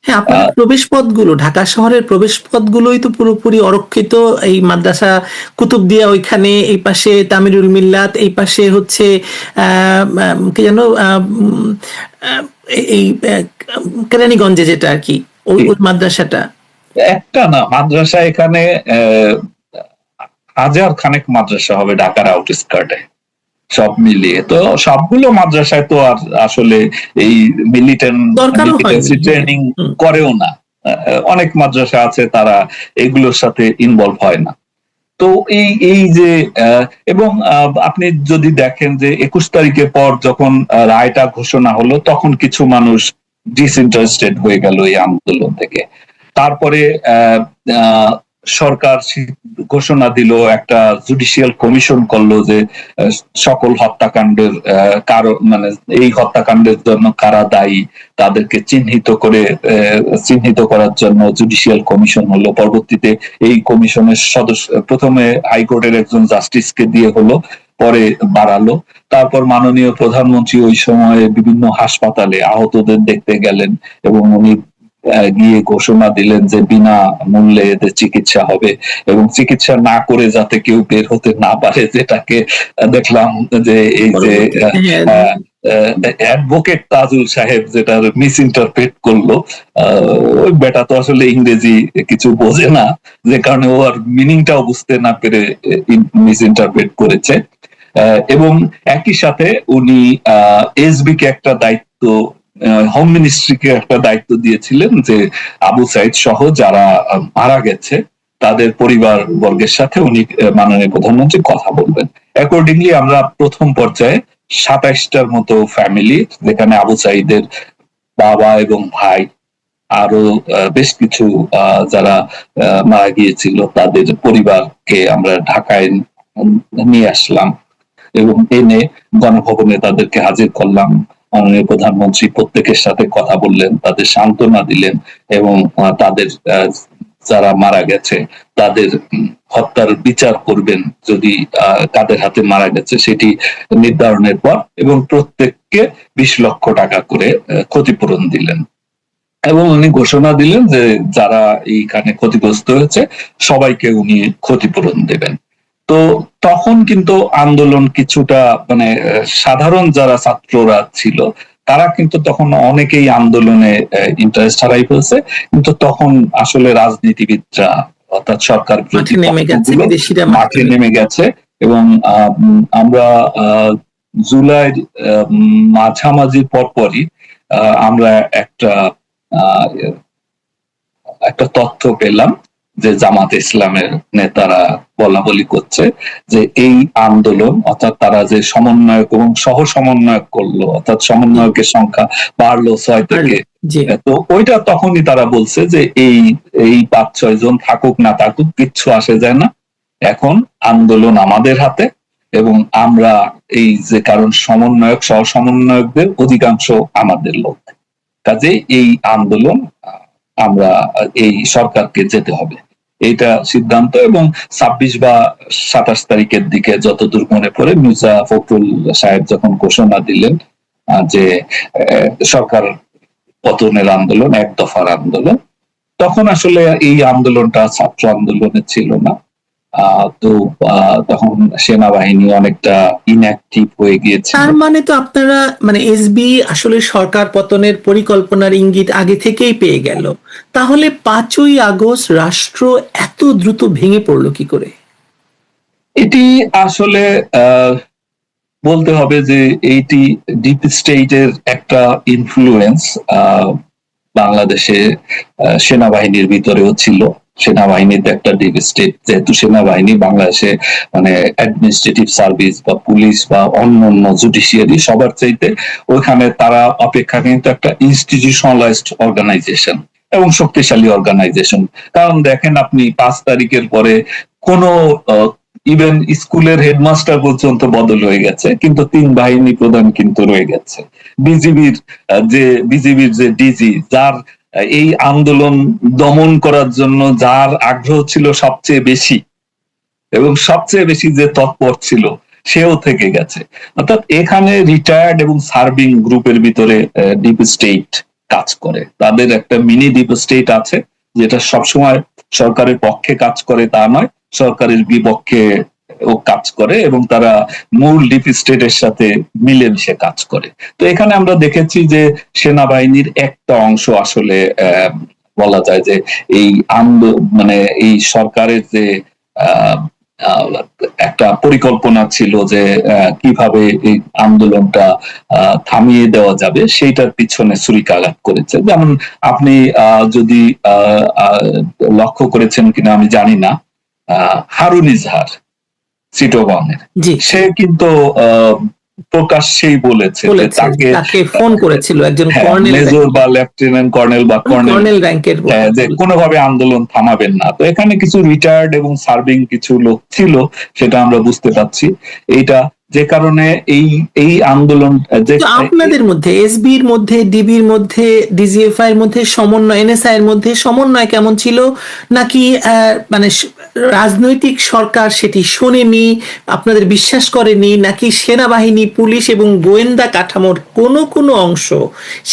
হ্যাঁ, আপনার প্রবেশ পথগুলো, ঢাকা শহরের প্রবেশ পথগুলোই তো পুরোপুরি অরক্ষিত। এই মাদ্রাসা কুতুবদিয়া ওইখানে, এই পাশে তামিরুল মিল্লাত, এই পাশে হচ্ছে কি যেন এই কেরানীগঞ্জে যেটা আর কি, ওই মাদ্রাসাটা। একটা না মাদ্রাসা, এখানে 1000 খানেক মাদ্রাসা হবে ঢাকার আউটস্কার্টে সব মিলিয়ে। তো সবগুলো মাদ্রাসায় তো আর আসলে এই মিলিটেন্সি ট্রেনিং করেও না। অনেক মাদ্রাসা আছে তারা এগুলোর সাথে ইনভলভ হয় না। তো এই এই যে এবং আপনি যদি দেখেন যে 21 তারিখের পর যখন রায়টা ঘোষণা হলো, তখন কিছু মানুষ ডিসইন্টারেস্টেড হয়ে গেল এই আন্দোলন থেকে। তারপরে আহ, সরকার ঘোষণা দিল, একটা জুডিশিয়াল কমিশন করলো যে সকল হত্যাকাণ্ডের কারণ, মানে এই হত্যাকাণ্ডের জন্য কারা দায়ী তাদেরকে চিহ্নিত করার জন্য জুডিশিয়াল কমিশন হলো। পরবর্তীতে এই কমিশনের সদস্য প্রথমে হাইকোর্টের একজন জাস্টিসকে দিয়ে হলো, পরে বাড়ালো। তারপর মাননীয় প্রধানমন্ত্রী ওই সময়ে বিভিন্ন হাসপাতালে আহতদের দেখতে গেলেন এবং উনি গিয়ে ঘোষণা দিলেন যে বিনা মূল্যে এদের চিকিৎসা হবে এবং চিকিৎসা না করে যাতে কেউ বের হতে না পারে, যেটাকে দেখলাম যে এই যে অ্যাডভোকেট তাজুল সাহেব যেটা মিস ইন্টারপ্রেট করলো। ওই বেটা তো আসলে ইংরেজি কিছু বোঝে না, যে কারণে ও আর মিনিংটাও বুঝতে না পেরে মিস ইন্টারপ্রেট করেছে। এবং একই সাথে উনি এসবি কে একটা দায়িত্ব, হোম মিনিস্ট্রিকে একটা দায়িত্ব দিয়েছিলেন যে আবু সাইদ সহ যারা মারা গেছে তাদের পরিবার বর্গের সাথে উনি মাননীয় প্রধানমন্ত্রী কথা বলবেন। অ্যাকর্ডিংলি আমরা প্রথম পর্যায়ে 27টার মতো ফ্যামিলি, যেখানে আবু সাইদের বাবা এবং ভাই আরো বেশ কিছু যারা মারা গিয়েছিল তাদের পরিবারকে আমরা ঢাকায় নিয়ে আসলাম এবং এনে গণভবনে তাদেরকে হাজির করলাম। মাননীয় প্রধানমন্ত্রী প্রত্যেকের সাথে কথা বললেন, তাদের সান্ত্বনা দিলেন এবং তাদের যারা মারা গেছে তাদের হত্যার বিচার করবেন, যদি কাদের হাতে মারা গেছে সেটি নির্ধারণের পর, এবং প্রত্যেককে 20 লক্ষ টাকা করে ক্ষতিপূরণ দিলেন। এবং উনি ঘোষণা দিলেন যে যারা এইখানে ক্ষতিগ্রস্ত হয়েছে সবাইকে উনি ক্ষতিপূরণ দেবেন। তো তখন কিন্তু আন্দোলন কিছুটা, মানে সাধারণ যারা ছাত্ররা ছিল তারা কিন্তু তখন অনেকেই আন্দোলনে ইন্টারেস্ট হারাই ফেলছে, কিন্তু তখন আসলে রাজনীতিবিদরা অর্থাৎ সরকার মাঠে নেমে গেছে। এবং আমরা জুলাই মাঝামাঝি পরপরই আমরা একটা তথ্য পেলাম যে জামাত ইসলামের নেতারা বলা বলি করছে যে এই আন্দোলন, অর্থাৎ তারা যে সমন্বয়ক এবং সহ সমন্বয়ক করলো, অর্থাৎ সমন্বয়কের সংখ্যা বাড়লো 6 থেকে, তো ওইটা তখনই তারা বলছে যে এই 5-6 জন থাকুক না থাকুক কিচ্ছু আসে যায় না, এখন আন্দোলন আমাদের হাতে এবং আমরা এই যে, কারণ সমন্বয়ক সহ সমন্বয়কদের অধিকাংশ আমাদের লোক, কাজে এই আন্দোলন আমরা এই সরকারকে যেতে হবে, এইটা সিদ্ধান্ত। এবং 26 বা 27 তারিখের দিকে যতদূর মনে পড়ে মির্জা ফখরুল সাহেব যখন ঘোষণা দিলেন যে সরকার পতনের আন্দোলন, এক দফার আন্দোলন, তখন আসলে এই আন্দোলনটা ছাত্র আন্দোলনের ছিল না। তো তখন সেনাবাহিনী অনেকটা ইনঅ্যাক্টিভ হয়ে গিয়েছে। তার মানে তো আপনারা, মানে এসবি আসলে সরকার পতনের পরিকল্পনার ইঙ্গিত আগে থেকেই পেয়ে গেল, তাহলে 5ই আগস্ট রাষ্ট্র এত দ্রুত ভেঙে পড়লো কি করে? এটি আসলে বলতে হবে যে এইটি ডিপ স্টেটের একটা ইনফ্লুয়েন্স বাংলাদেশে সেনাবাহিনীর ভিতরেও ছিল। সেনাবাহিনীতে একটা ডিপ স্টেট, যেহেতু সেনাবাহিনী বাংলাদেশে মানে অ্যাডমিনিস্ট্রেটিভ সার্ভিস বা পুলিশ বা অন্যান্য জুডিশিয়ারি সবার চাইতে ওইখানে তারা অপেক্ষা কিন্তু একটা ইনস্টিটিউশনালাইজড অর্গানাইজেশন এবং শক্তিশালী অর্গানাইজেশন। কারণ দেখেন আপনি 5 তারিখের পরে কোনো ইভেন স্কুলের হেডমাস্টার পর্যন্ত বদল হয়ে গেছে, কিন্তু 3 বাহিনী প্রধান কিন্তু রয়ে গেছে। বিজিবির যে ডিজি, যার এই আন্দোলন দমন করার জন্য যার আগ্রহ ছিল সবচেয়ে বেশি এবং সবচেয়ে বেশি যে তৎপর ছিল, সেও থেকে গেছে। অর্থাৎ এখানে রিটায়ার্ড এবং সার্ভিং গ্রুপের ভিতরে ডিপ স্টেট কাজ করে। তাদের একটা মিনি ডিপ স্টেট আছে, যেটা সবসময় সরকারের পক্ষে কাজ করে তা নয়, সরকারের বিপক্ষে ও কাজ করে এবং তারা মূল ডিপ স্টেটের সাথে মিলেমিশে কাজ করে। তো এখানে আমরা দেখেছি যে সেনাবাহিনীর একটা অংশ আসলে বলা যায় যে এই মানে এই সরকারের যে একটা পরিকল্পনা ছিল যে কিভাবে এই আন্দোলনটা থামিয়ে দেওয়া যাবে, সেইটার পিছনে ছুরিকাঘাত করেছে। যেমন আপনি যদি লক্ষ্য করেছেন কিনা আমি জানি না, হারুন ইজহার চিটগাংয়ের, জি, সে কিন্তু প্রকাশ্যেই বলেছে যে তাকে তাকে ফোন করেছিল একজন হ্যাঁ কর্নেল মেজর বা লেফটেন্যান্ট কর্নেল বা কর্নেল, কর্নেল র্যাঙ্কের হ্যাঁ, যে কোনোভাবে আন্দোলন থামাবেন না। তো এখানে কিছু রিটায়ার্ড এবং সার্ভিং কিছু লোক ছিল, সেটা আমরা বুঝতে পারছি। এইটা যে কারণে এই এই আন্দোলন যে তো আপনাদের মধ্যে, এসবির মধ্যে, ডিবির মধ্যে, ডিজিএফআই এর মধ্যে সমন্বয়, এনএসআই এর মধ্যে সমন্বয় কেমন ছিল? নাকি মানে রাজনৈতিক সরকার সেটি শোনেনি, আপনাদের বিশ্বাস করেনি, নাকি সেনাবাহিনী, পুলিশ এবং গোয়েন্দা কাঠামোর কোনো কোনো অংশ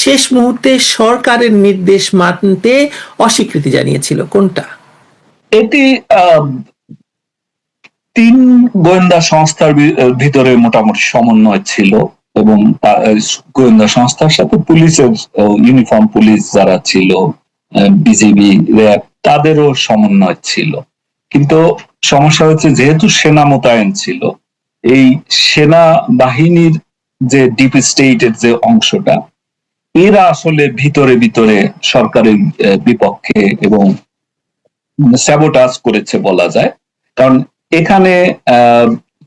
শেষ মুহূর্তে সরকারের নির্দেশ মানতে অস্বীকৃতি জানিয়েছিল, কোনটা? এটি তিন গোয়েন্দা সংস্থার ভিতরে মোটামুটি সমন্বয় ছিল, এবং গোয়েন্দা সংস্থার সাথে পুলিশের ইউনিফর্ম পুলিশ যারা ছিল, বিজিবি, র্যাব, তাদেরও সমন্বয় ছিল। কিন্তু সমস্যা হচ্ছে যেহেতু সেনা মোতায়েন ছিল, এই সেনা বাহিনীর যে ডিপ স্টেটের যে অংশটা, এরা আসলে ভিতরে ভিতরে সরকারের বিপক্ষে এবং স্যাবোটাজ করেছে বলা যায়। কারণ এখানে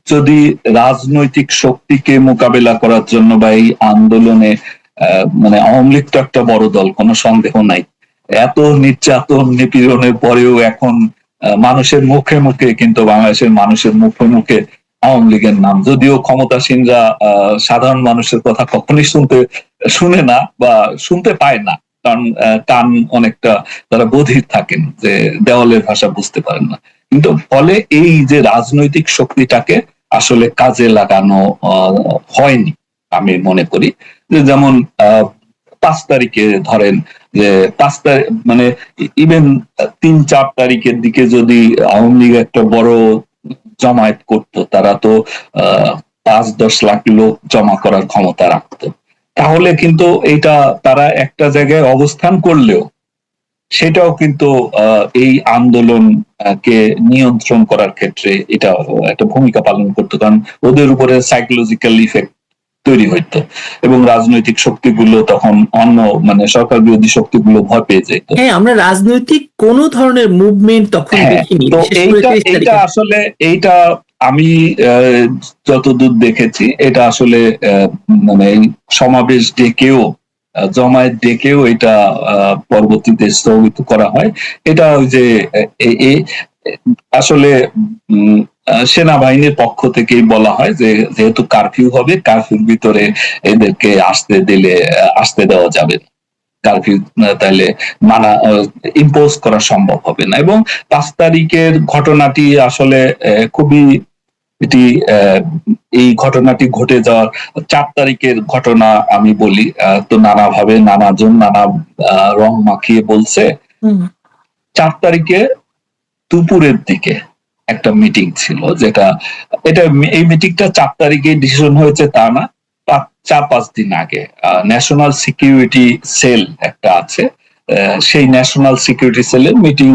যদি রাজনৈতিক শক্তিকে মোকাবেলা করার জন্য বা এই আন্দোলনে মানে আওয়ামী লীগ তো একটা বড় দল, কোনো সন্দেহ নাই। এত নির্যাতন নিপীড়নের পরেও এখন মানুষের মুখে মুখে, কিন্তু বাংলাদেশের মানুষের মুখে মুখে আওয়ামী লীগের নাম, যদিও ক্ষমতাসীনরা সাধারণ মানুষের কথা কখনোই শুনে না বা শুনতে পায় না, কারণ কান অনেকটা তারা বধির থাকেন, যে দেওয়ালের ভাষা বুঝতে পারেন না। কিন্তু ফলে এই যে রাজনৈতিক শক্তিটাকে আসলে কাজে লাগানো হয়নি আমি মনে করি। যে যেমন 5 তারিখে ধরেন, যে 5 তারিখ মানে ইভেন 3-4 তারিখের দিকে যদি আওয়ামী লীগ একটা বড় জমায়েত করতো, তারা তো 5-10 লাখ লোক জমা করার ক্ষমতা রাখতো। তাহলে কিন্তু এটা তারা একটা জায়গায় অবস্থান করলেও সেটাও কিন্তু এই আন্দোলন কে নিয়ন্ত্রণ করার ক্ষেত্রে এটা একটা ভূমিকা পালন করতো, কারণ ওদের উপরে সাইকোলজিক্যাল ইফেক্ট তৈরি হইতো, এবং রাজনৈতিক শক্তিগুলো তখন অন্য মানে সরকার বিরোধী শক্তিগুলো ভয় পেয়ে যেত। হ্যাঁ, আমরা রাজনৈতিক কোন ধরনের মুভমেন্ট তখন হ্যাঁ, দেখিনি, তো বিশেষ করে এইটা 30 এইটা তারিখে। আসলে এইটা আমি যতদূর দেখেছি, এটা আসলে মানে এই সমাবেশ ডেকেও জমায়েত ডেকেও এটা পরবর্তীতে স্থগিত করা হয়। এটা ওই যে আসলে সেনাবাহিনীর পক্ষ থেকেই বলা হয় যে যেহেতু কারফিউ হবে, কারফিউর ভিতরে এদেরকে আসতে দেওয়া যাবে না। কারফিউ তাহলে মানা ইম্পোজ করা সম্ভব হবে না। এবং 5 তারিখের ঘটনাটি আসলে খুবই এটি এই ঘটনাটি ঘটে যাওয়ার 4 তারিখের ঘটনা আমি বলি, তো নানাভাবে নানাজন নানা রং মাখিয়ে বলছে। 4 তারিখে দুপুরের দিকে একটা মিটিং ছিল, যেটা এই মিটিংটা 4 তারিখে ডিসিশন হয়েছে তা না, 4-5 দিন আগে ন্যাশনাল সিকিউরিটি সেল একটা আছে, সেই ন্যাশনাল সিকিউরিটি সেলের মিটিং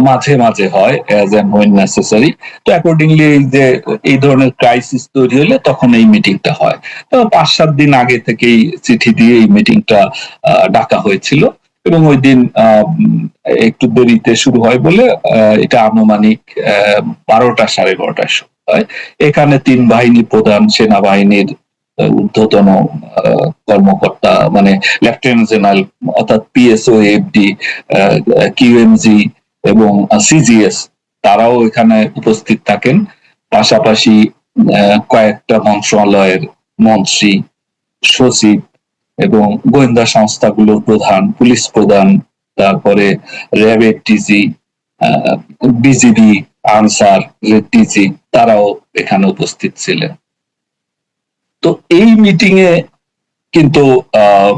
মাঝে মাঝে হয় অ্যাজ এন্ড হোয়েন নেসেসারি। তো অ্যাকর্ডিংলি যে এই ধরনের ক্রাইসিস তৈরি হলে তখন এই মিটিংটা হয়। তো 5-7 দিন আগে থেকেই চিঠি দিয়ে এই মিটিংটা ডাকা হয়েছিল, এবং ওই দিন একটু দেরিতে শুরু হয় বলে এটা আনুমানিক 12টা 12:30টায় শুরু হয়। এখানে 3 বাহিনী প্রধান, সেনাবাহিনীর ঊর্ধ্বতন কর্মকর্তা মানে লেফটেন্যান্ট জেনারেল অর্থাৎ পিএসও, এফডি, কিউএমজি এবং সিজিএস, তারাও এখানে উপস্থিত থাকেন। পাশাপাশি কয়েকটা মন্ত্রণালয়ের মন্ত্রী, সচিব এবং গোয়েন্দা সংস্থাগুলোর প্রধান, পুলিশ প্রধান, তারপরে র্যাবের ডিজি, বিজিবি, আনসার ডিজি, তারাও এখানে উপস্থিত ছিলেন। তো এই মিটিং এ কিন্তু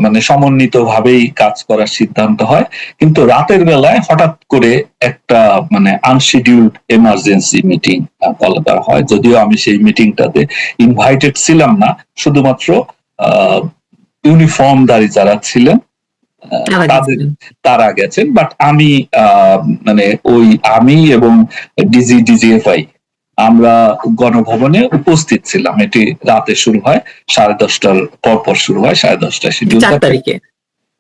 মানে সমন্বিত ভাবেই কাজ করার সিদ্ধান্ত হয়। কিন্তু রাতের বেলায় হঠাৎ করে একটা মানে আনশিডিউলড এমার্জেন্সি মিটিং কল করা হয়, যদিও আমি সেই মিটিংটাতে ইনভাইটেড ছিলাম না, শুধুমাত্র ইউনিফর্মধারী যারা ছিলেন তাদের তারা গেছেন। বাট আমি মানে আমি এবং ডিজিএফআই আমরা গণভবনে উপস্থিত ছিলাম। এটি রাতে শুরু হয়, 10:30টার পর শুরু হয়, 10:30টায় শিডিউল থাকে,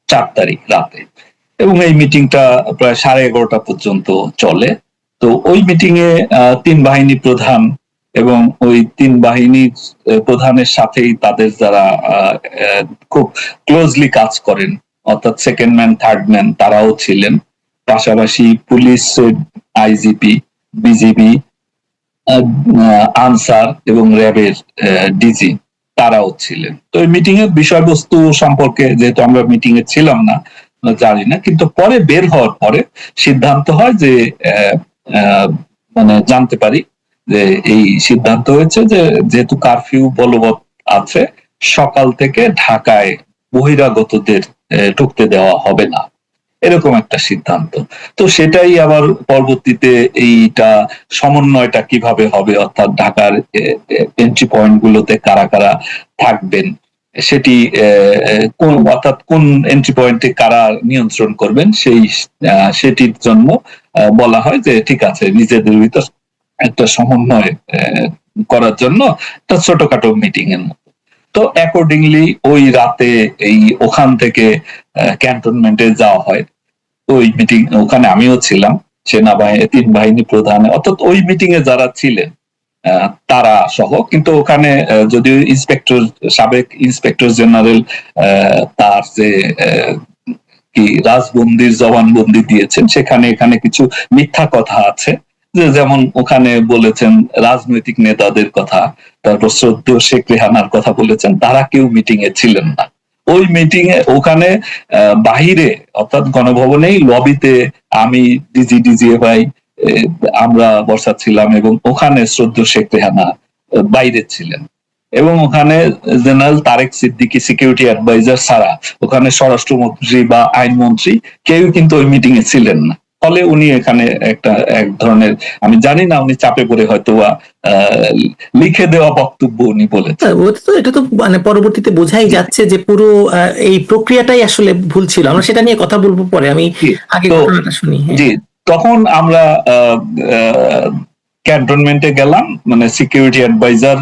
4 তারিখ রাতে। এবং এই মিটিংটা প্রায় 11:30টা পর্যন্ত চলে। তো তো ওই মিটিং এ তিন বাহিনী প্রধান এবং ওই তিন বাহিনীর প্রধানের সাথেই তাদের যারা খুব ক্লোজলি কাজ করেন, অর্থাৎ সেকেন্ড ম্যান থার্ড ম্যান, তারাও ছিলেন। পাশাপাশি পুলিশ, আইজিপি, বিজিবি, আনসার এবং র্যাবের ডিজি, তারাও ছিলেন। তো ওই মিটিং এর বিষয়বস্তু সম্পর্কে যেহেতু আমরা মিটিং এ ছিলাম না, জানি না, কিন্তু পরে বের হওয়ার পরে সিদ্ধান্ত হয় যে মানে জানতে পারি যে এই সিদ্ধান্ত হয়েছে যে যেহেতু কারফিউ বলবৎ আছে, সকাল থেকে ঢাকায় বহিরাগতদের ঢুকতে দেওয়া হবে না, এরকম একটা সিদ্ধান্ত। তো সেটাই আবার পরবর্তীতে এইটা সমন্বয়টা কিভাবে হবে, অর্থাৎ ঢাকার এন্ট্রি পয়েন্ট গুলোতে কারা কারা থাকবেন, সেটি অর্থাৎ কোন এন্ট্রি পয়েন্টে কারা নিয়ন্ত্রণ করবেন, সেটির জন্য বলা হয় যে ঠিক আছে, নিজেদের ভিতর একটা সমন্বয় করার জন্য একটা ছোটখাটো মিটিং এর মতো। তো অ্যাকর্ডিংলি ওই রাতে ওখান থেকে ক্যান্টনমেন্টে যাওয়া হয়। ওই মিটিং, ওখানে আমিও ছিলাম, সেনাবাহিনী তিন বাহিনী প্রধান, অর্থাৎ ওই মিটিং এ যারা ছিলেন তারা সহ। কিন্তু ওখানে যদিও সাবেক ইন্সপেক্টর জেনারেল তার যে কি রাজবন্দির জবানবন্দি দিয়েছেন, এখানে কিছু মিথ্যা কথা আছে, যেমন ওখানে বলেছেন রাজনৈতিক নেতাদের কথা, তারপর শ্রদ্ধেয় শেখ রেহানার কথা বলেছেন, তারা কেউ মিটিং এ ছিলেন না। ওই মিটিং এ ওখানে বাহিরে, অর্থাৎ গণভবনেই লবিতে আমি, ডিজিএফআই আমরা বসাচ্ছিলাম, এবং ওখানে শ্রদ্ধেয় শেখ রেহানা বাইরে ছিলেন। এবং ওখানে general Tarique Siddique security adviser ছাড়া ওখানে স্বরাষ্ট্রমন্ত্রী বা আইনমন্ত্রী কেউ কিন্তু ওই মিটিং এ ছিলেন না। ফলে উনি এখানে এক ধরনের, আমি জানি না, উনি চাপে পড়ে হয়তো লিখে দেওয়া বক্তব্য উনি বলেছেন। এটা তো মানে পরবর্তীতে বোঝাই যাচ্ছে যে পুরো এই প্রক্রিয়াটাই আসলে ভুল ছিল। আমরা সেটা নিয়ে কথা বলবো পরে, আমি আগে ঘটনাটা শুনি। জি, তখন আমরা ক্যান্টনমেন্টে গেলাম, মানে সিকিউরিটি অ্যাডভাইজার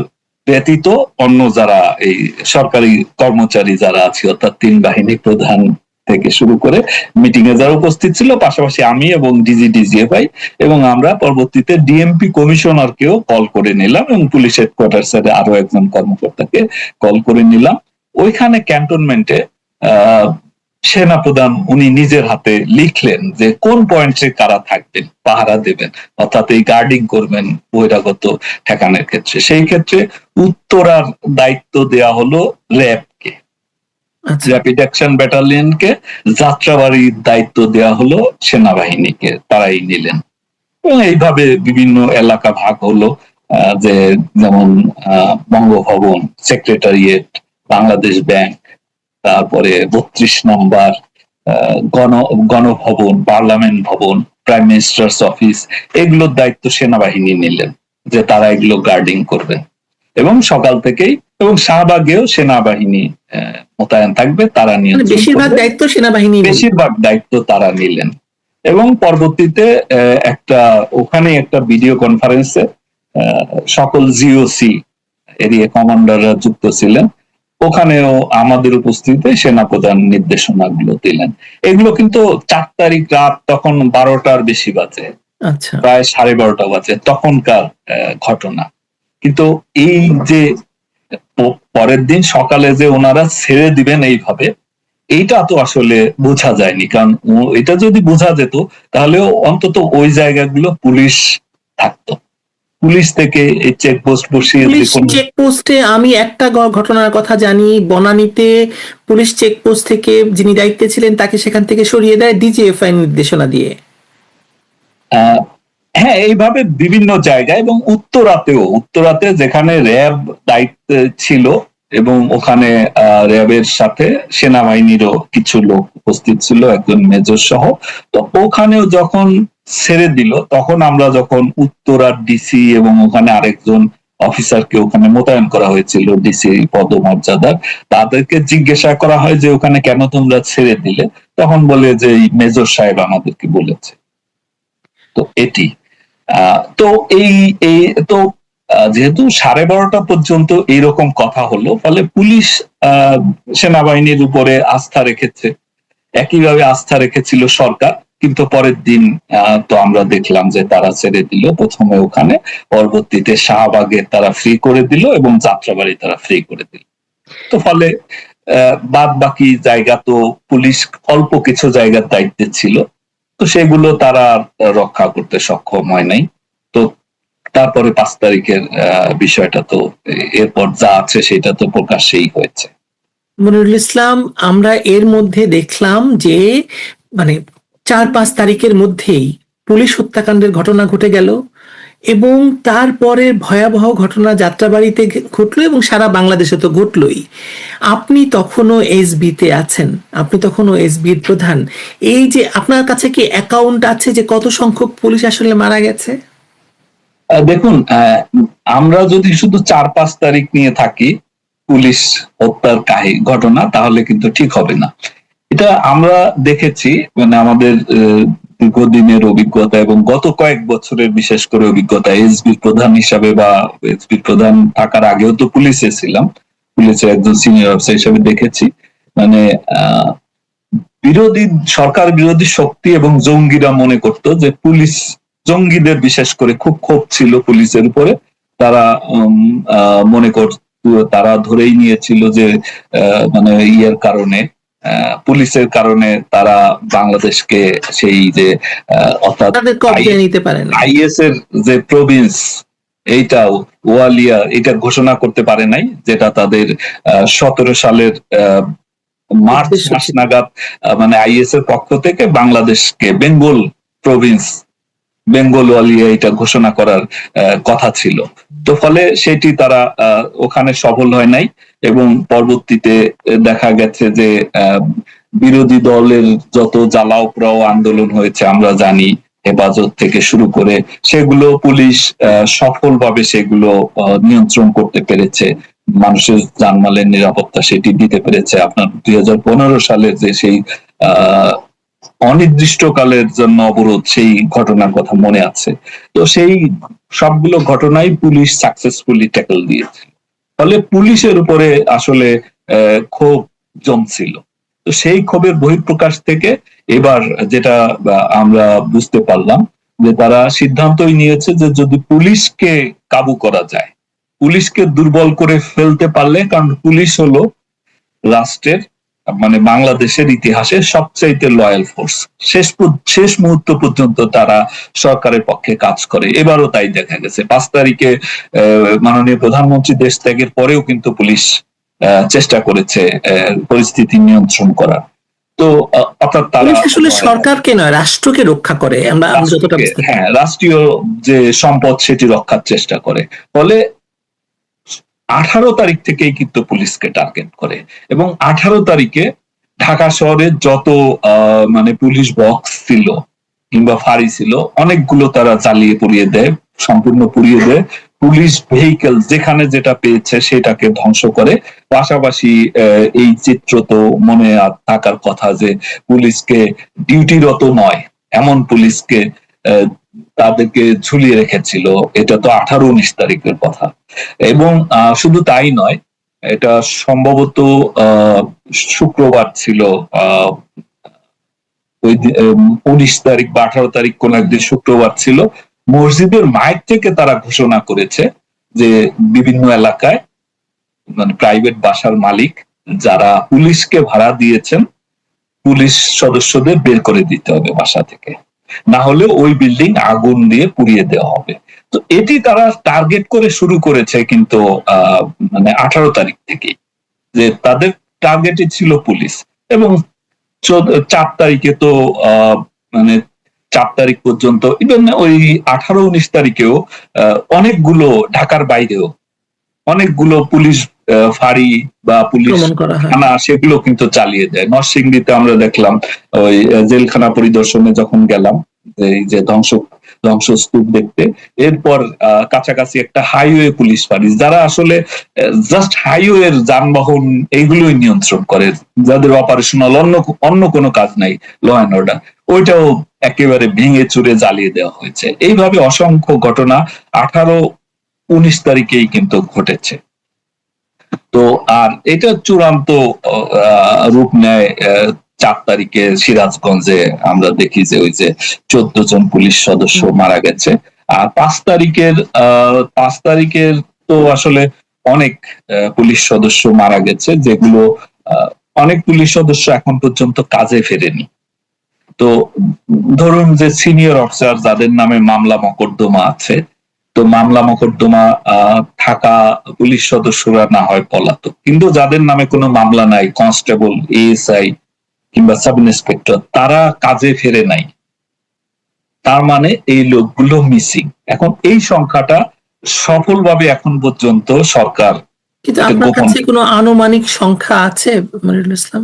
ব্যতীত অন্য যারা এই সরকারি কর্মচারী যারা আছে, অর্থাৎ তিন বাহিনী প্রধান থেকে শুরু করে মিটিং এ যারা উপস্থিত ছিল, পাশাপাশি আমি এবং ডিজিএফআই, এবং আমরা পরবর্তীতে ডিএমপি কমিশনারকেও কল করে নিলাম, এবং পুলিশ হেডকোয়ার্টার্স এর আরো একজন কর্মকর্তাকে কল করে নিলাম। ওইখানে ক্যান্টনমেন্টে সেনাপ্রধান উনি নিজের হাতে লিখলেন যে কোন পয়েন্টে কারা থাকবেন, পাহারা দেবেন, অর্থাৎ এই গার্ডিং করবেন বহিরাগত ঠেকানোর ক্ষেত্রে। সেই ক্ষেত্রে উত্তরার দায়িত্ব দেয়া হলো র্যাবকে, র্যাপিড অ্যাকশন ব্যাটালিয়নকে, যাত্রাবাড়ির দায়িত্ব দেয়া হলো সেনাবাহিনীকে, তারাই নিলেন। এবং এইভাবে বিভিন্ন এলাকা ভাগ হলো, যে যেমন বঙ্গভবন, সেক্রেটারিয়েট, বাংলাদেশ ব্যাংক, তারপরে 32 নম্বর গণভবন, পার্লামেন্ট ভবন, প্রাইম মিনিস্টার্স অফিস, এগুলোর দায়িত্ব সেনাবাহিনী নিলেন যে তারা এগুলো গার্ডিং করবেন। এবং সকাল থেকেই, এবং শাহবাগেও সেনাবাহিনী মোতায়েন থাকবে, তারা নিয়ে বেশিরভাগ দায়িত্ব তারা নিলেন। এবং পরবর্তীতে ওখানে একটা ভিডিও কনফারেন্সে সকল জিওসি এরিয়া কমান্ডাররা যুক্ত ছিলেন, ওখানেও আমাদের উপস্থিতিতে সেনাপ্রধান নির্দেশনাগুলো দিলেন। এগুলো কিন্তু 4 তারিখ রাত, তখন 12টার বেশি বাজে, প্রায় 12:30 বাজে তখনকার ঘটনা। কিন্তু এই যে পরের দিন সকালে যে ওনারা ছেড়ে দিবেন এইভাবে, এইটা তো আসলে বোঝা যায়নি। কারণ এটা যদি বোঝা যেত তাহলে অন্তত ওই জায়গাগুলো পুলিশ থাকতো, পুলিশ থেকে এই চেকপোস্ট বসিয়ে, চেকপোস্টে আমি একটা ঘটনার কথা জানি, বনানীতে পুলিশ চেকপোস্ট থেকে যিনি দায়িত্বে ছিলেন তাকে সেখান থেকে সরিয়ে দেয় ডিজিএফআই নির্দেশনা দিয়ে। হ্যাঁ, এইভাবে বিভিন্ন জায়গায়। এবং উত্তরাতে যেখানে র্যাব দায়িত্বে ছিল, এবং ওখানে র্যাবের সাথে সেনাবাহিনীরও কিছু লোক উপস্থিত ছিল, একজন মেজর সহ। তো ওখানেও যখন ছেড়ে দিল, তখন আমরা যখন উত্তরার ডিসি এবং ওখানে আরেকজন অফিসারকে ওখানে মোতায়েন করা হয়েছিল ডিসি পদমর্যাদার, তাদেরকে জিজ্ঞাসা করা হয় যে ওখানে কেন তোমরা ছেড়ে দিলে, তখন বলে যে মেজর সাহেব আমাদেরকে বলেছে। তো এটি তো তো যেহেতু 12:30 পর্যন্ত এইরকম কথা হলো, ফলে পুলিশ সেনাবাহিনীর উপরে আস্থা রেখেছে, একইভাবে আস্থা রেখেছিল সরকার। কিন্তু পরের দিন তো আমরা দেখলাম যে তারা ছেড়ে দিল, প্রথমে ওখানে, পরবর্তীতে শাহবাগে তারা ফ্রি করে দিল এবং যাত্রাবাড়ি তারা ফ্রি করে দিল। তো ফলে বাদ বাকি জায়গা তো পুলিশ অল্প কিছু জায়গার দায়িত্বে ছিল, তো সেগুলো তারা রক্ষা করতে সক্ষম হয় নাই। তো তারপরে 5 তারিখের বিষয়টা তো এরপর যা আছে সেটা তো প্রকাশ্যেই হয়েছে। মনিরুল ইসলাম, আমরা এর মধ্যে দেখলাম যে মানে 4-5 তারিখের মধ্যেই পুলিশ হত্যাকাণ্ডের ঘটনা ঘটে গেল এবং তারপরে ভয়াবহ ঘটনা যাত্রাবাড়িতে ঘটলো এবং সারা বাংলাদেশে তো ঘটলোই। আপনি তখনও এসবিতে আছেন, আপনি তখনও এসবির প্রধান। এই যে আপনার কাছে কি অ্যাকাউন্ট আছে যে কত সংখ্যক পুলিশ আসলে মারা গেছে? দেখুন, আমরা যদি শুধু 4-5 তারিখ নিয়ে থাকি পুলিশ হত্যার ঘটনা, তাহলে কিন্তু ঠিক হবে না। এটা আমরা দেখেছি, মানে আমাদের দীর্ঘদিনের অভিজ্ঞতা এবং গত কয়েক বছরের বিশেষ করে অভিজ্ঞতা, এসবি প্রধান হিসাবে বা এসবি প্রধান থাকার আগেও তো পুলিশে ছিলাম, পুলিশের একজন সিনিয়র অফিসার হিসাবে দেখেছি, মানে সরকার বিরোধী শক্তি এবং জঙ্গিরা মনে করতো যে পুলিশ, জঙ্গিদের বিশেষ করে খুব ক্ষোভ ছিল পুলিশের উপরে। তারা মনে করত, তারা ধরেই নিয়েছিল যে মানে ইয়ের কারণে, পুলিশের কারণে তারা বাংলাদেশকে সেই যে অর্থাৎ তাদের কবজায় নিতে পারে না। আইএস এর যে প্রভিন্স, এইটাও ওয়ালিয়া, এটা ঘোষণা করতে পারে নাই, যেটা তাদের 17 সালের মার্চ মাস নাগাদ মানে আইএস এর পক্ষ থেকে বাংলাদেশকে বেঙ্গল প্রভিন্স, বেঙ্গল ওয়ালিয়া এটা ঘোষণা করার কথা ছিল। তো ফলে সেটি তারা ওখানে সফল হয় নাই এবং পরবর্তীতে দেখা গেছে যে বিরোধী দলের যত জ্বালাও পোড়াও আন্দোলন হয়েছে আমরা জানি, হেফাজত থেকে শুরু করে, সেগুলো পুলিশ সফলভাবে সেগুলো নিয়ন্ত্রণ করতে পেরেছে, মানুষের জানমালের নিরাপত্তা সেটি দিতে পেরেছে। আপনার 2015 সালের যে সেই অনির্দিষ্টকালের জন্য অবরোধ, সেই ঘটনার কথা মনে আছে। তো সেই সবগুলো ঘটনাই পুলিশ সাকসেসফুলি ট্যাকল দিয়েছে। ফলে পুলিশের উপরে আসলে ক্ষোভ জমছিল। তো সেই ক্ষোভের বহিঃপ্রকাশ থেকে এবার যেটা আমরা বুঝতে পারলাম যে তারা সিদ্ধান্তই নিয়েছে যে যদি পুলিশকে কাবু করা যায়, পুলিশকে দুর্বল করে ফেলতে পারলে, কারণ পুলিশ হলো রাষ্ট্রের, মানে বাংলাদেশের ইতিহাসে সবচাইতে লয়াল ফোর্স, শেষ মুহূর্ত পর্যন্ত তারা সরকারের পক্ষে কাজ করে। এবারও তাই দেখা গেছে। 5 তারিখে মাননীয় প্রধানমন্ত্রী দেশ ত্যাগের পরেও কিন্তু পুলিশ চেষ্টা করেছে পরিস্থিতি নিয়ন্ত্রণ করার। তো অর্থাৎ তারা আসলে সরকারকে নয়, রাষ্ট্রকে রক্ষা করে, আমরা যতটা বুঝতে পারি। হ্যাঁ, রাষ্ট্রীয় যে সম্পদ সেটি রক্ষার চেষ্টা করে। ফলে 18 তারিখ থেকেই কিন্তু পুলিশকে টার্গেট করে এবং 18 তারিখে ঢাকা শহরে যত মানে পুলিশ বক্স ছিল কিংবা ফাঁড়ি ছিল, অনেকগুলো তারা জ্বালিয়ে পুড়িয়ে দেয়, সম্পূর্ণ পুড়িয়ে দেয়। পুলিশ ভেহিকেল যেখানে যেটা পেয়েছে সেটাকে ধ্বংস করে। পাশাপাশি এই চিত্র তো মনে থাকার কথা যে পুলিশকে ডিউটিরত নয় এমন পুলিশকে তাদেরকে ঝুলিয়ে রেখেছিল। এটা তো 18-19 তারিখের কথা। এবং শুধু তাই নয়, এটা সম্ভবত শুক্রবার ছিল, ওই 19 তারিখ বা 18 তারিখ কোন একদিন শুক্রবার ছিল। মসজিদের মাইক থেকে তারা ঘোষণা করেছে যে বিভিন্ন এলাকায়, মানে প্রাইভেট বাসার মালিক যারা পুলিশকে ভাড়া দিয়েছেন, পুলিশ সদস্যদের বের করে দিতে হবে বাসা থেকে, না হলে ওই বিল্ডিং আগুন দিয়ে পুড়িয়ে দেওয়া হবে। তো এটি তারা টার্গেট করে শুরু করেছে কিন্তু মানে 18 তারিখ থেকে, যে তাদের টার্গেটই ছিল পুলিশ। এবং 4 তারিখে তো মানে 4 তারিখ পর্যন্ত, ইভেন ওই 18-19 তারিখেও অনেকগুলো, ঢাকার বাইরেও অনেকগুলো পুলিশ ফাঁড়ি বা পুলিশ থানা সেগুলো কিন্তু চালিয়ে দেয়। নরসিংদীতে আমরা দেখলাম, ওই জেলখানা পরিদর্শনে যখন গেলাম, এই যে ধ্বংসস্তূপ দেখতে, এরপর কাছাকাছি একটা হাইওয়ে পুলিশ ফাঁড়ি, যারা আসলে জাস্ট হাইওয়ের যানবাহন এইগুলোই নিয়ন্ত্রণ করে, যাদের অপারেশনাল অন্য কোনো কাজ নাই, ল অ্যান্ড অর্ডার, ওইটাও একেবারে ভেঙে চুরে জ্বালিয়ে দেওয়া হয়েছে। এইভাবে অসংখ্য ঘটনা 18-19 তারিখেই কিন্তু ঘটেছে। তো আর এটা চূড়ান্ত রূপ নেয় 4 তারিখে সিরাজগঞ্জে আমরা দেখি যে ওই যে 14 জন পুলিশ সদস্য মারা গেছে। আর 5 তারিখের তো আসলে অনেক পুলিশ সদস্য মারা গেছে, যেগুলো অনেক পুলিশ সদস্য এখন পর্যন্ত কাজে ফেরেনি। তো ধরুন যে সিনিয়র অফিসার যাদের নামে মামলা মোকদ্দমা আছে, তো মামলা মোকদ্দমা থাকা পুলিশ সদস্যরা না হয় পলাতক, কিন্তু যাদের নামে কোনো মামলা নাই, কনস্টেবল, এএসআই কিংবা সাব ইন্সপেক্টর, তারা কাজে ফেরে নাই। তার মানে এই লোকগুলো মিসিং। এখন এই সংখ্যাটা সফলভাবে এখন পর্যন্ত সরকার কিন্তু আপনার কাছে কোনো আনুমানিক সংখ্যা আছে মনিরুল ইসলাম?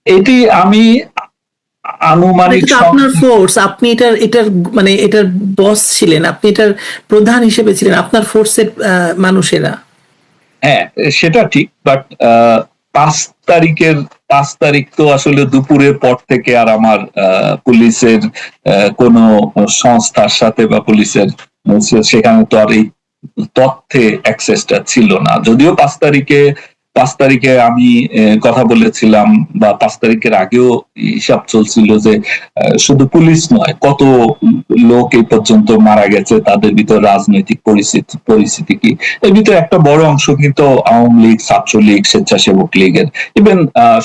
এটি আমি আনুমানিক, আপনার ফোর্স, আপনি এটার মানে এটার বস ছিলেন, আপনি এটার প্রধান হিসেবে ছিলেন, আপনার ফোর্সের মানুষেরা। হ্যাঁ, সেটা ঠিক, বাট 5 তারিখ তো আসলে দুপুরের পর থেকে আর আমার পুলিশের কোন সংস্থার সাথে বা পুলিশের সেখানে তো আর এই তথ্যে অ্যাক্সেসটা ছিল না। যদিও 5 তারিখে আমি কথা বলেছিলাম, বা 5 তারিখের আগেও হিসাব চলছিল যে শুধু পুলিশ নয়, কত লোক এই পর্যন্ত মারা গেছে, তাদের ভিতর রাজনৈতিক পরিস্থিতি কি। এর ভিতরে একটা বড় অংশ কিন্তু আওয়ামী লীগ, ছাত্রলীগ, স্বেচ্ছাসেবক লীগের। ইভেন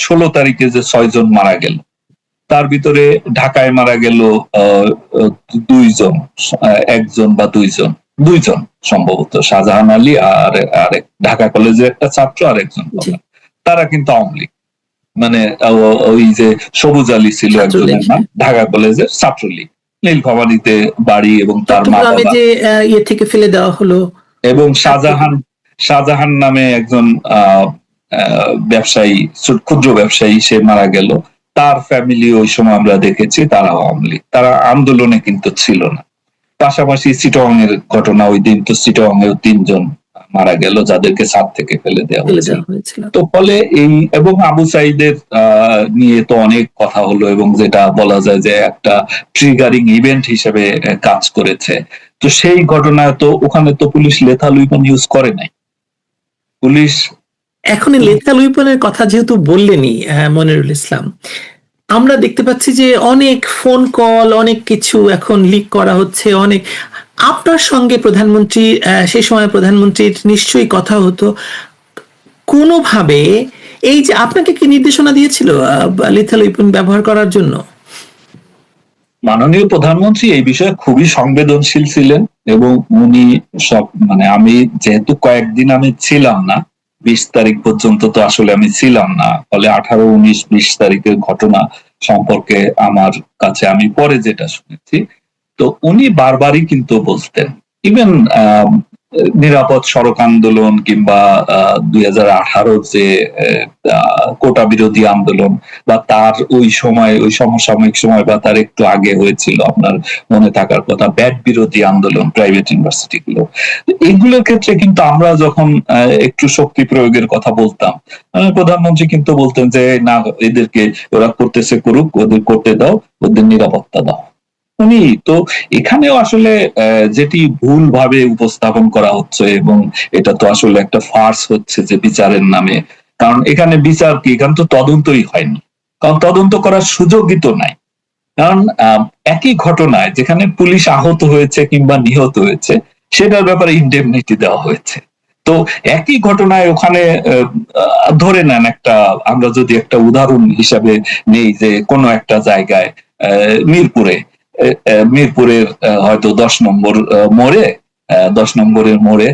16 তারিখে যে 6 জন মারা গেল, তার ভিতরে ঢাকায় মারা গেল 2 জন, 1 জন বা 2 জন সম্ভবত, শাহজাহান আলী আর ঢাকা কলেজের একটা ছাত্র আর একজন, তারা কিন্তু আওয়ামী লীগ, মানে ওই যে সবুজ আলী ছিল একজনের নাম, ঢাকা কলেজের ছাত্রলীগ, নীলফামারীতে বাড়ি, এবং তার মা বাবা ইয়ে থেকে ফেলে দেওয়া হলো। এবং শাহজাহান নামে একজন ব্যবসায়ী, ক্ষুদ্র ব্যবসায়ী, সে মারা গেল, তার ফ্যামিলি ওই সময় আমরা দেখেছি তারা আওয়ামী লীগ, তারা আন্দোলনে কিন্তু ছিল না। পাশাপাশি চিটং এর ঘটনা, ওই দিন তো চিটং এর 3 জন মারা গেল, যাদেরকে ছাদ থেকে ফেলে দেওয়া হয়েছিল। তো ফলে এই, এবং আবু সাইদের নিয়ে তো অনেক কথা হলো, এবং যেটা বলা যায় যে একটা ট্রিগারিং ইভেন্ট হিসেবে কাজ করেছে। তো সেই ঘটনায় তো ওখানে তো পুলিশ লেথাল উইপন ইউজ করে নাই। পুলিশ এখন লেথাল উইপনের কথা যেহেতু বললেনই মনিরুল ইসলাম, আমরা দেখতে পাচ্ছি যে অনেক ফোন কল, অনেক কিছু এখন লিক করা হচ্ছে। অনেক আপনার সঙ্গে প্রধানমন্ত্রী, সেই সময় প্রধানমন্ত্রীর নিশ্চয়ই কথা হতো কোনোভাবে। এই যে আপনাকে কি নির্দেশনা দিয়েছিল লিথাল উইপন ব্যবহার করার জন্য? মাননীয় প্রধানমন্ত্রী এই বিষয়ে খুবই সংবেদনশীল ছিলেন, এবং উনি সব, মানে আমি যেহেতু কয়েকদিন আমি ছিলাম না, 20 তারিখ পর্যন্ত তো আসলে আমি ছিলাম না, ফলে 18, 19, 20 তারিখের ঘটনা সম্পর্কে আমার কাছে আমি পরে যেটা শুনেছি, তো উনি বারবারই কিন্তু বলতেন, ইভেন নিরাপদ সড়ক আন্দোলন কিংবা 2018 যে কোটা বিরোধী আন্দোলন, বা তার ওই সময়, ওই সমসাময়িক সময় বা তার একটু আগে হয়েছিল, আপনার মনে থাকার কথা, ব্যাট বিরোধী আন্দোলন, প্রাইভেট ইউনিভার্সিটি গুলো, এগুলোর ক্ষেত্রে কিন্তু আমরা যখন একটু শক্তি প্রয়োগের কথা বলতাম, প্রধানমন্ত্রী কিন্তু বলতেন যে না, এদেরকে ওরা করতেছে করুক, ওদের করতে দাও, ওদের নিরাপত্তা দাও। উনি তো এখানেও আসলে যেটি ভুল ভাবে উপস্থাপন করা হচ্ছে, এবং এটা তো আসলে একটা ফার্স হচ্ছে যে বিচারের নামে, কারণ এখানে বিচার কি, এখানে তো তদন্তই হয়নি, কারণ তদন্ত করার সুযোগই তো নাই। কারণ একই ঘটনায় যেখানে পুলিশ আহত হয়েছে কিংবা নিহত হয়েছে, সেটার ব্যাপারে ইনডেমনিটি দেওয়া হয়েছে। তো একই ঘটনায় ওখানে ধরে নেন একটা, আমরা যদি একটা উদাহরণ হিসাবে নেই, যে কোনো একটা জায়গায় মিরপুরের হয়তো 10 নম্বর মোড়ে, 10 নম্বরের মোড়ে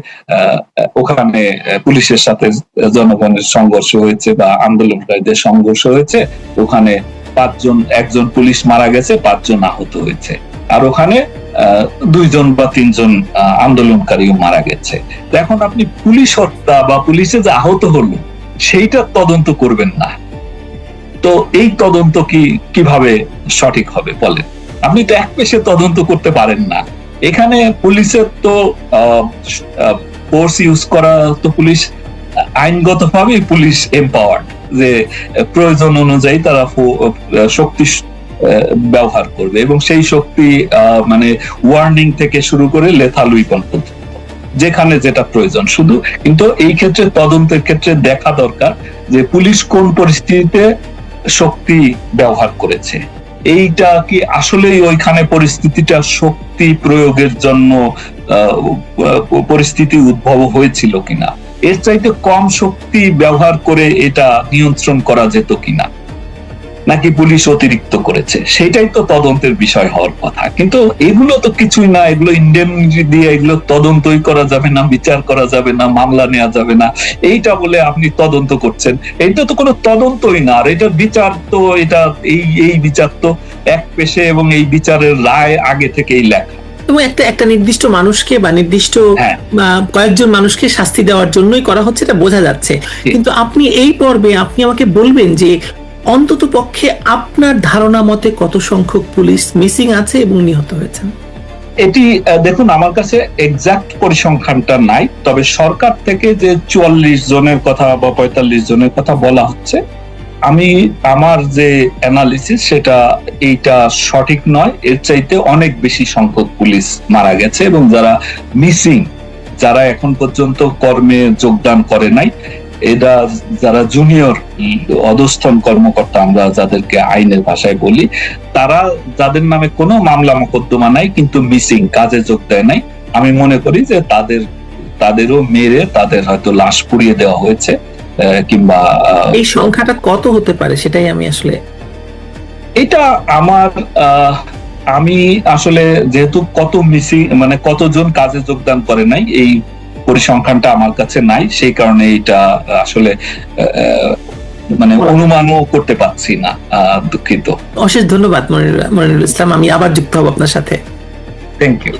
ওখানে পুলিশের সাথে জনগণের সংঘর্ষ হয়েছে বা আন্দোলনকারীদের সংঘর্ষ হয়েছে, ওখানে 5 জন, একজন পুলিশ মারা গেছে, 5 জন আহত হয়েছে, আর ওখানে 2 জন বা 3 জন আন্দোলনকারীও মারা গেছে। এখন আপনি পুলিশ হত্যা বা পুলিশে যে আহত হলো সেইটা তদন্ত করবেন না, তো এই তদন্ত কিভাবে সঠিক হবে বলেন? আপনি তো এক পেশে তদন্ত করতে পারেন না। এখানে পুলিশের তো ফোর্স ইউজ করা, তো পুলিশ আইনগতভাবে পুলিশ এম্পাওয়ার্ড, যে প্রয়োজন অনুযায়ী তারা শক্তি ব্যবহার করবে, এবং সেই শক্তি মানে ওয়ার্নিং থেকে শুরু করে লেথাল উইপন পর্যন্ত, যেখানে যেটা প্রয়োজন। শুধু কিন্তু এই ক্ষেত্রে তদন্তের ক্ষেত্রে দেখা দরকার যে পুলিশ কোন পরিস্থিতিতে শক্তি ব্যবহার করেছে। এইটা কি আসলেই ওইখানে পরিস্থিতিটা শক্তি প্রয়োগের জন্য পরিস্থিতি উদ্ভব হয়েছিল কিনা, এর চাইতে কম শক্তি ব্যবহার করে এটা নিয়ন্ত্রণ করা যেত কিনা, নাকি পুলিশ অতিরিক্ত করেছে, সেটাই তো তদন্তের বিষয় হওয়ার কথা। কিন্তু এগুলো তো কিছুই না, এগুলো ইন্ডেমনিটি দিয়ে এগুলো তদন্তই করা যাবে না, বিচার করা যাবে না, মামলা নেওয়া যাবে না, এইটা বলে আপনি তদন্ত করছেন। এইটা তো কোনো তদন্তই না, আর এটা বিচার তো, এটা এই বিচার তো এক পেশে, এবং এই বিচারের রায় আগে থেকেই লেখা, এবং একটা নির্দিষ্ট মানুষকে বা নির্দিষ্ট কয়েকজন মানুষকে শাস্তি দেওয়ার জন্যই করা হচ্ছে, এটা বোঝা যাচ্ছে। কিন্তু আপনি এই পর্বে আপনি আমাকে বলবেন যে অন্তত পক্ষে আপনার ধারণা মতে কত সংখ্যক পুলিশ মিসিং আছে এবং নিহত হয়েছেন? এটি দেখুন, আমার কাছে এক্সাক্ট পরিসংখ্যানটা নাই, তবে সরকার থেকে যে 44 জনের কথা বা 45 জনের কথা বলা হচ্ছে, আমার যে অ্যানালিসিস সেটা এইটা সঠিক নয়। এর চাইতে অনেক বেশি সংখ্যক পুলিশ মারা গেছে, এবং যারা মিসিং, যারা এখন পর্যন্ত কর্মে যোগদান করে নাই, এরা যারা জুনিয়র অধস্তন কর্মকর্তা, আমরা যাদেরকে আইনের ভাষায় বলি, তারা যাদের নামে কোনো মামলা মোকদ্দমা নাই কিন্তু মিসিং, কাজে যোগ দেয় নাই, আমি মনে করি যে তাদেরও মেরে তাদের হয়তো লাশ পুড়িয়ে দেওয়া হয়েছে, কিংবা এই সংখ্যাটা কত হতে পারে সেটাই আমি আসলে, এটা আমি আসলে যেহেতু কত মিসিং, মানে কতজন কাজে যোগদান করে নাই, এই পরিসংখ্যানটা আমার কাছে নাই, সেই কারণে এটা আসলে মানে অনুমানও করতে পারছি না, দুঃখিত। অশেষ ধন্যবাদ মনিরুল ইসলাম, আমি আবার যুক্ত হব আপনার সাথে। Thank you.